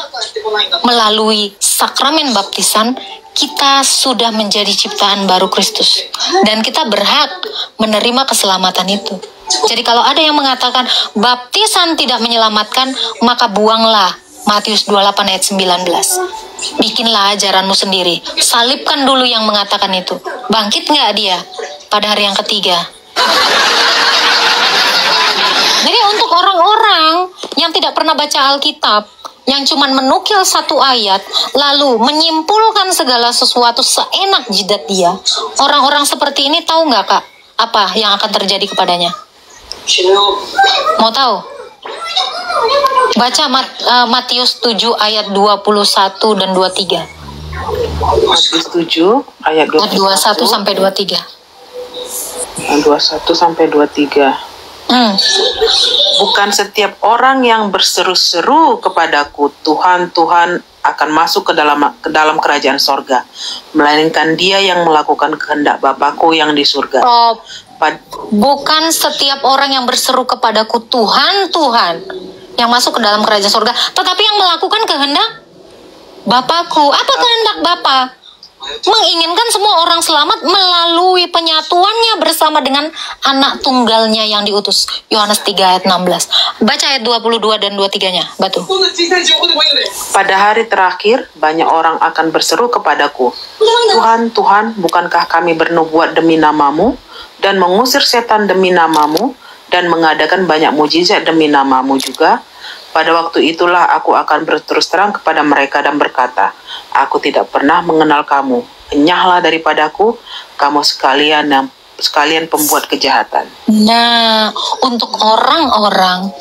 Speaker 1: melalui sakramen baptisan, kita sudah menjadi ciptaan baru Kristus. Dan kita berhak menerima keselamatan itu. Jadi kalau ada yang mengatakan baptisan tidak menyelamatkan, maka buanglah Matius 28 ayat 19. Bikinlah ajaranmu sendiri. Salibkan dulu yang mengatakan itu. Bangkit nggak dia pada hari yang ketiga? Jadi untuk orang-orang yang tidak pernah baca Alkitab, yang cuman menukil satu ayat, lalu menyimpulkan segala sesuatu seenak jidat dia, orang-orang seperti ini tahu nggak, Kak, apa yang akan terjadi kepadanya? Mau tahu? Baca Matius 7 ayat 21 dan 23.
Speaker 2: Matius 7 ayat
Speaker 1: 21 sampai 23.
Speaker 2: 21 sampai 23. Bukan setiap orang yang berseru-seru kepadaku, Tuhan, Tuhan, akan masuk ke dalam kerajaan sorga, melainkan dia yang melakukan kehendak Bapakku yang di surga. Bukan setiap orang yang berseru kepadaku, Tuhan, Tuhan, yang masuk ke dalam kerajaan surga, tetapi yang melakukan kehendak Bapakku. Apa kehendak Bapa? Menginginkan semua orang selamat melalui penyatuannya bersama dengan anak tunggalnya yang diutus. Yohanes 3 ayat 16. Baca ayat 22 dan 23-nya, Batu. Pada hari terakhir, banyak orang akan berseru kepadaku, Tuhan, Tuhan, bukankah kami bernubuat demi namamu, dan mengusir setan demi namamu, dan mengadakan banyak mujizat demi namamu juga? Pada waktu itulah aku akan berterus terang kepada mereka dan berkata, aku tidak pernah mengenal kamu. Enyahlah daripadaku, kamu sekalian pembuat kejahatan.
Speaker 1: Nah, untuk orang-orang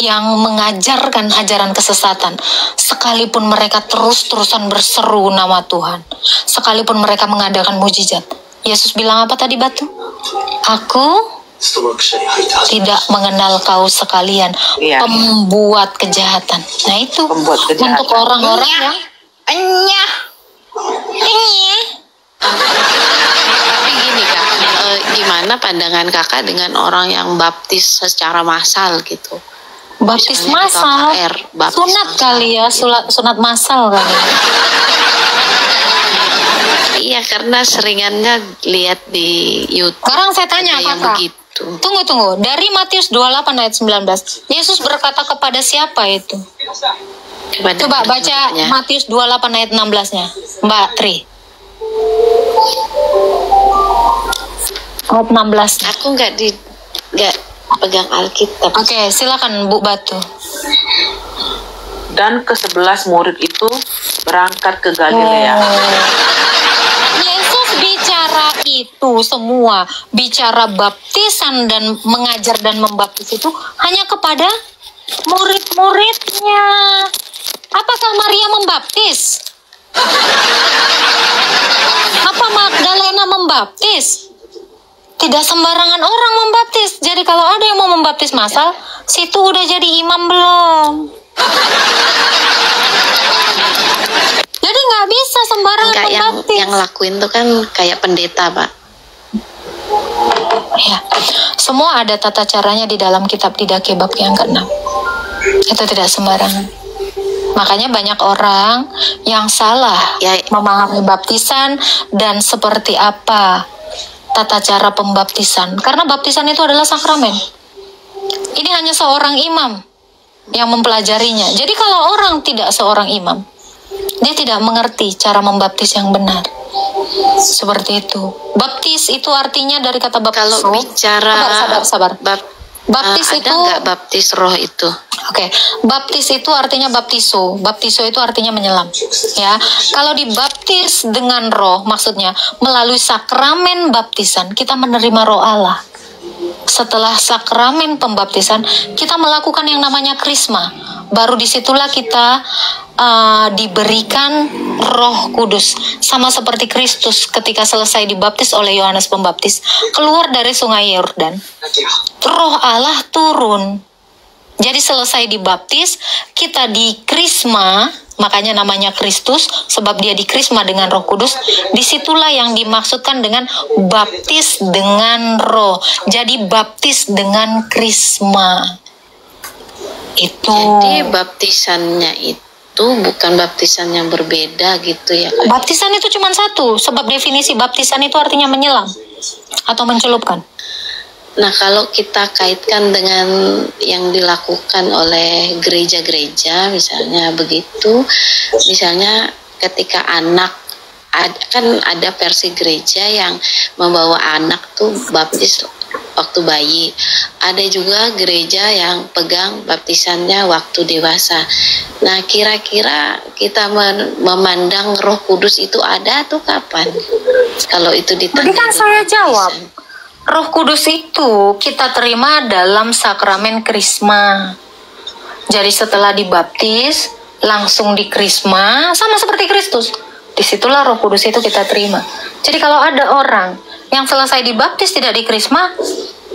Speaker 1: yang mengajarkan ajaran kesesatan, sekalipun mereka terus-terusan berseru nama Tuhan, sekalipun mereka mengadakan mujizat, Yesus bilang apa tadi, Batu? Aku tidak mengenal kau sekalian, pembuat kejahatan. Nah itu untuk orang-orang yang
Speaker 7: Tapi gini Kak, gimana pandangan Kakak dengan orang yang baptis secara massal gitu?
Speaker 1: Baptis
Speaker 7: Misalnya di
Speaker 1: massal.
Speaker 7: KKR, baptis
Speaker 1: Sunat
Speaker 7: massal.
Speaker 1: kali ya, sunat massal kali.
Speaker 7: Iya, karena seringannya lihat di YouTube.
Speaker 1: Sekarang saya tanya,
Speaker 7: ada yang
Speaker 1: Kakak.
Speaker 7: begitu.
Speaker 1: Tunggu. Dari Matius 28 ayat 19. Yesus berkata kepada siapa itu?
Speaker 7: Kepada
Speaker 1: Coba baca
Speaker 7: murid-muridnya.
Speaker 1: Matius 28 ayat 16-nya. Mbak Tri. Ayat 16.
Speaker 7: Aku nggak pegang Alkitab.
Speaker 1: Oke, silakan Bu Batu.
Speaker 2: Dan ke-11 murid itu berangkat ke Galilea.
Speaker 1: Yesus bicara itu semua, bicara baptisan dan mengajar dan membaptis itu hanya kepada murid-muridnya. Apakah Maria membaptis? Apa Magdalena membaptis? Tidak sembarangan orang membaptis. Jadi kalau ada yang mau membaptis massal, situ udah jadi imam belum? Jadi nggak bisa sembarangan
Speaker 7: Enggak,
Speaker 1: membaptis.
Speaker 7: yang lakuin tuh kan kayak pendeta, Pak.
Speaker 1: Ya, semua ada tata caranya di dalam kitab Didache bab yang ke-6. Itu tidak sembarangan. Makanya banyak orang yang salah
Speaker 7: Ya.
Speaker 1: memahami baptisan dan seperti apa tata cara pembaptisan. Karena baptisan itu adalah sakramen. Ini hanya seorang imam yang mempelajarinya. Jadi kalau orang tidak seorang imam, dia tidak mengerti cara membaptis yang benar. Seperti itu. Baptis itu artinya dari kata baptiso.
Speaker 7: Kalau bicara
Speaker 1: sabar. Baptis
Speaker 7: ada
Speaker 1: itu
Speaker 7: nggak baptis roh itu?
Speaker 1: Oke, baptis itu artinya baptiso. Baptiso itu artinya menyelam. Ya, kalau dibaptis dengan roh, maksudnya melalui sakramen baptisan kita menerima roh Allah. Setelah sakramen pembaptisan, kita melakukan yang namanya krisma. Baru disitulah kita diberikan Roh Kudus, sama seperti Kristus ketika selesai dibaptis oleh Yohanes Pembaptis, keluar dari sungai Yordan, Roh Allah turun. Jadi selesai dibaptis, kita dikrisma, makanya namanya Kristus, sebab dia dikrisma dengan Roh Kudus. Disitulah yang dimaksudkan dengan baptis dengan roh. Jadi baptis dengan krisma. Itu.
Speaker 7: Jadi baptisannya itu bukan baptisan yang berbeda gitu ya, Kak?
Speaker 1: Baptisan itu cuma satu, sebab definisi baptisan itu artinya menyelam atau mencelupkan.
Speaker 7: Nah, kalau kita kaitkan dengan yang dilakukan oleh gereja-gereja, misalnya begitu, misalnya ketika anak, kan ada versi gereja yang membawa anak tuh baptis waktu bayi. Ada juga gereja yang pegang baptisannya waktu dewasa. Nah, kira-kira kita memandang Roh Kudus itu ada tuh kapan? Kalau itu ditanya.
Speaker 1: Tadi kan saya jawab. Roh Kudus itu kita terima dalam sakramen krisma. Jadi setelah dibaptis, langsung dikrisma, sama seperti Kristus. Disitulah Roh Kudus itu kita terima. Jadi kalau ada orang yang selesai dibaptis tidak dikrisma,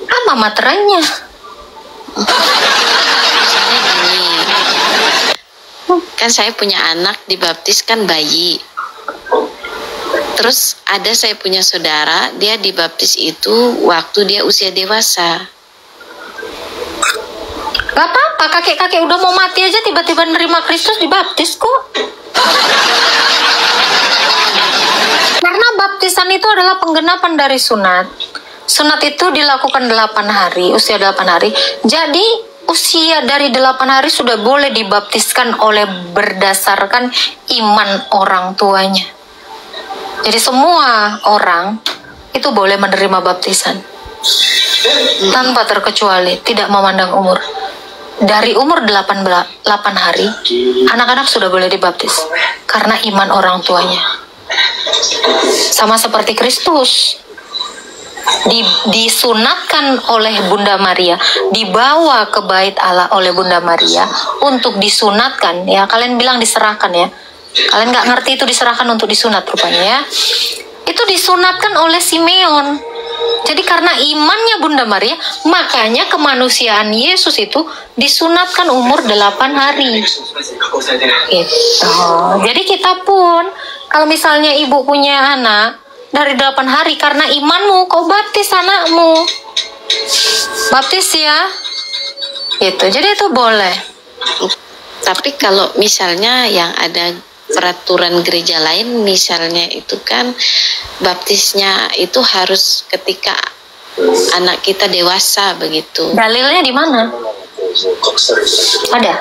Speaker 1: apa materainya?
Speaker 7: Misalnya gini, kan saya punya anak dibaptis kan bayi. Terus ada saya punya saudara, dia dibaptis itu waktu dia usia dewasa.
Speaker 1: Gak apa-apa, kakek-kakek udah mau mati aja tiba-tiba nerima Kristus dibaptis kok. Karena baptisan itu adalah penggenapan dari sunat. Sunat itu dilakukan 8 hari, usia 8 hari. Jadi usia dari 8 hari sudah boleh dibaptiskan oleh berdasarkan iman orang tuanya. Jadi semua orang itu boleh menerima baptisan tanpa terkecuali, tidak memandang umur. Dari umur 8 hari, anak-anak sudah boleh dibaptis karena iman orang tuanya. Sama seperti Kristus, disunatkan oleh Bunda Maria, dibawa ke bait Allah oleh Bunda Maria untuk disunatkan. Ya, kalian bilang diserahkan ya. Kalian nggak ngerti itu diserahkan untuk disunat rupanya ya. Itu disunatkan oleh Simeon. Jadi karena imannya Bunda Maria, makanya kemanusiaan Yesus itu disunatkan umur 8 hari. Gitu. Jadi kita pun, kalau misalnya ibu punya anak dari 8 hari, karena imanmu, kau baptis anakmu. Baptis ya. Gitu. Jadi itu boleh.
Speaker 7: Tapi kalau misalnya yang ada peraturan gereja lain, misalnya itu kan baptisnya itu harus ketika anak kita dewasa begitu.
Speaker 1: Dalilnya di mana? Ada?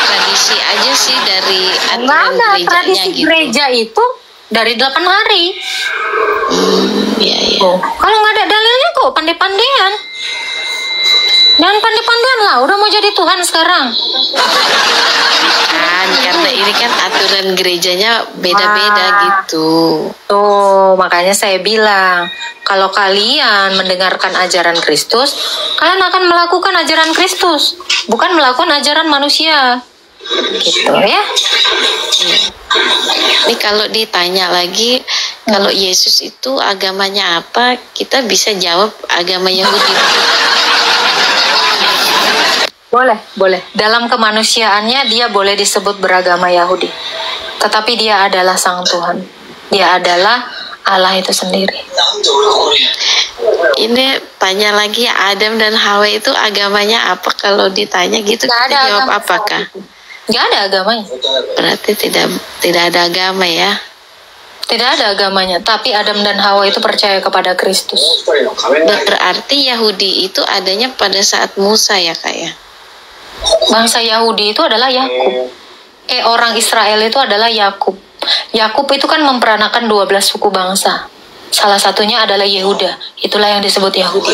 Speaker 7: Tradisi aja sih dari
Speaker 1: Nggak
Speaker 7: aturan
Speaker 1: ada.
Speaker 7: gerejanya
Speaker 1: Tradisi
Speaker 7: gitu.
Speaker 1: gereja itu dari 8 hari.
Speaker 7: Iya, iya.
Speaker 1: Kalau nggak ada dalilnya kok pandai-pandaian. Jangan pandai-pandaian lah. Udah mau jadi Tuhan sekarang.
Speaker 7: Kan karena ini kan aturan gerejanya beda-beda gitu.
Speaker 1: Tuh, makanya saya bilang, kalau kalian mendengarkan ajaran Kristus, kalian akan melakukan ajaran Kristus, bukan melakukan ajaran manusia. Gitu ya.
Speaker 7: Ini kalau ditanya lagi, kalau Yesus itu agamanya apa, kita bisa jawab agama Yahudi.
Speaker 1: Boleh. Dalam kemanusiaannya dia boleh disebut beragama Yahudi. Tetapi dia adalah Sang Tuhan. Dia adalah Allah itu sendiri.
Speaker 7: Ini tanya lagi, Adam dan Hawa itu agamanya apa? Kalau ditanya gitu,
Speaker 1: Nggak
Speaker 7: kita
Speaker 1: ada
Speaker 7: jawab
Speaker 1: agama.
Speaker 7: apakah?
Speaker 1: Nggak ada agamanya.
Speaker 7: Berarti tidak ada agama ya?
Speaker 1: Tidak ada agamanya. Tapi Adam dan Hawa itu percaya kepada Kristus.
Speaker 7: Berarti Yahudi itu adanya pada saat Musa ya Kak ya?
Speaker 1: Bangsa Yahudi itu adalah Yakub. Orang Israel itu adalah Yakub. Yakub itu kan memperanakan 12 suku bangsa. Salah satunya adalah Yehuda. Itulah yang disebut Yahudi.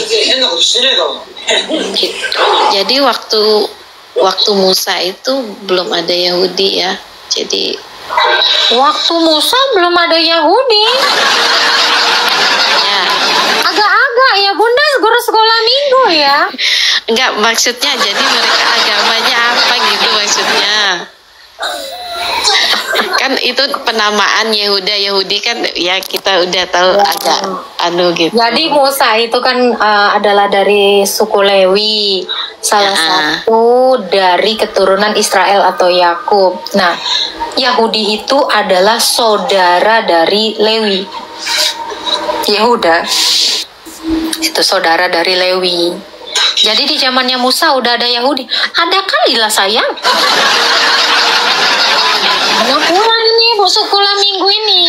Speaker 7: Jadi waktu Musa itu belum ada Yahudi ya. Jadi
Speaker 1: Waktu Musa belum ada Yahudi.
Speaker 7: ya
Speaker 1: Agak-agak ya Bunda, guru sekolah minggu ya.
Speaker 7: enggak, maksudnya jadi mereka agamanya apa gitu maksudnya. Kan itu penamaan Yahudi kan ya kita udah tahu agak gitu.
Speaker 1: Jadi Musa itu kan adalah dari suku Lewi, salah satu dari keturunan Israel atau Yakub. Nah, Yahudi itu adalah saudara dari Lewi. Yehuda itu saudara dari Lewi. Jadi di zamannya Musa udah ada Yahudi. Ada kali lah sayang. Kurang ini bu sekolah minggu ini.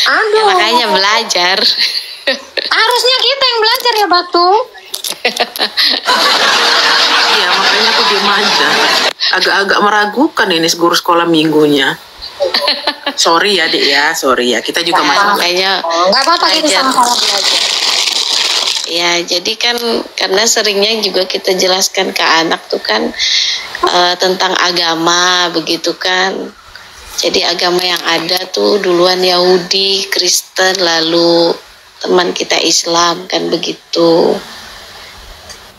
Speaker 1: Aduh.
Speaker 7: Ya, makanya belajar.
Speaker 1: Harusnya kita yang belajar ya Batu.
Speaker 2: Iya, makanya aku diem aja. Agak-agak meragukan ini guru sekolah minggunya. Sorry ya, Dek ya. Sorry ya. Kita juga masih
Speaker 7: Makanya
Speaker 1: Nggak apa-apa kita
Speaker 7: belajar.
Speaker 1: sama-sama belajar.
Speaker 7: Ya, jadi kan karena seringnya juga kita jelaskan ke anak tuh kan tentang agama begitu kan. Jadi agama yang ada tuh duluan Yahudi, Kristen, lalu teman kita Islam kan begitu.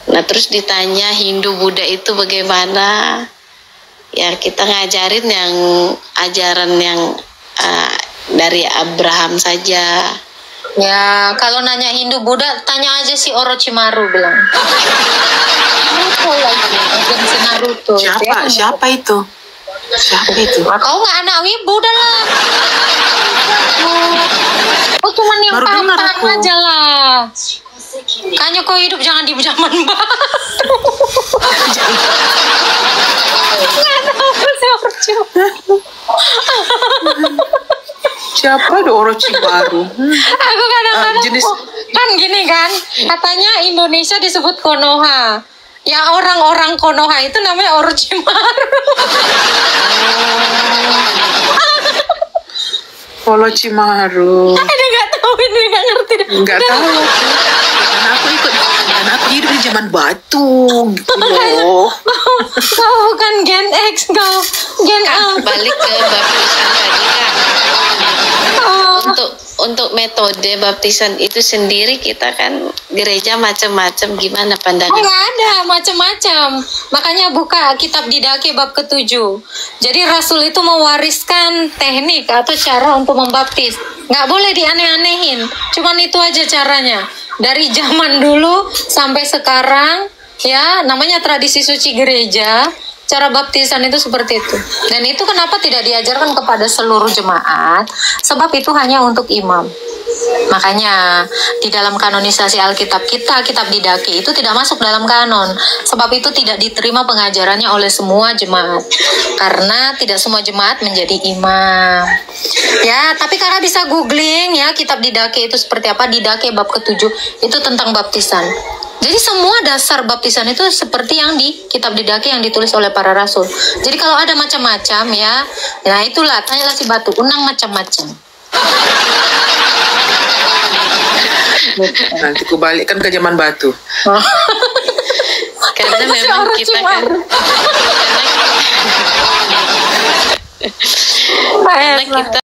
Speaker 7: Nah terus ditanya Hindu Buddha itu bagaimana? Ya kita ngajarin yang ajaran yang dari Abraham saja.
Speaker 1: Ya kalau nanya Hindu Buddha tanya aja si Orochimaru bilang. Naruto lagi, agensi Naruto.
Speaker 2: Siapa itu? Siapa itu?
Speaker 1: Nah, kau nggak anak wibu dah lah. Oh cuman yang
Speaker 2: Baru dengar
Speaker 1: paham
Speaker 2: aku.
Speaker 1: aja lah. Kayaknya kau hidup jangan di zaman baru. Nggak tahu si Orochimaru.
Speaker 2: Siapa ada Orochimaru?
Speaker 1: Aku kadang-kadang
Speaker 2: jenis-
Speaker 1: kan gini kan, katanya Indonesia disebut Konoha. Ya orang-orang Konoha itu namanya Orochimaru.
Speaker 2: Orochimaru.
Speaker 1: Ada nggak tahu ini nggak ngerti.
Speaker 2: Nggak tahu. Karena aku hidup di zaman batu gitu loh.
Speaker 1: Kau bukan Gen X, kau Gen
Speaker 7: Kan
Speaker 1: Alpha.
Speaker 7: balik ke baptisan tadi kan.
Speaker 1: Oh.
Speaker 7: Untuk metode baptisan itu sendiri kita kan gereja macam-macam, gimana pandangan?
Speaker 1: Nggak ada macam-macam. Makanya buka kitab Didache bab ke-7. Jadi Rasul itu mewariskan teknik atau cara untuk membaptis. Nggak boleh dianeh-anehin. Cuman itu aja caranya. Dari zaman dulu sampai sekarang, ya namanya tradisi suci gereja. Cara baptisan itu seperti itu. Dan itu kenapa tidak diajarkan kepada seluruh jemaat? Sebab itu hanya untuk imam. Makanya di dalam kanonisasi Alkitab kita, kitab Didache itu tidak masuk dalam kanon. Sebab itu tidak diterima pengajarannya oleh semua jemaat. Karena tidak semua jemaat menjadi imam. Ya, tapi kakak bisa googling ya kitab Didache itu seperti apa. Didache bab ke-7 itu tentang baptisan. Jadi semua dasar baptisan itu seperti yang di kitab Didache yang ditulis oleh para rasul. Jadi kalau ada macam-macam ya, nah itulah tanyalah si batu, unang macam-macam.
Speaker 2: Nanti ku balikkan ke zaman batu.
Speaker 7: Karena memang kita kan karena kita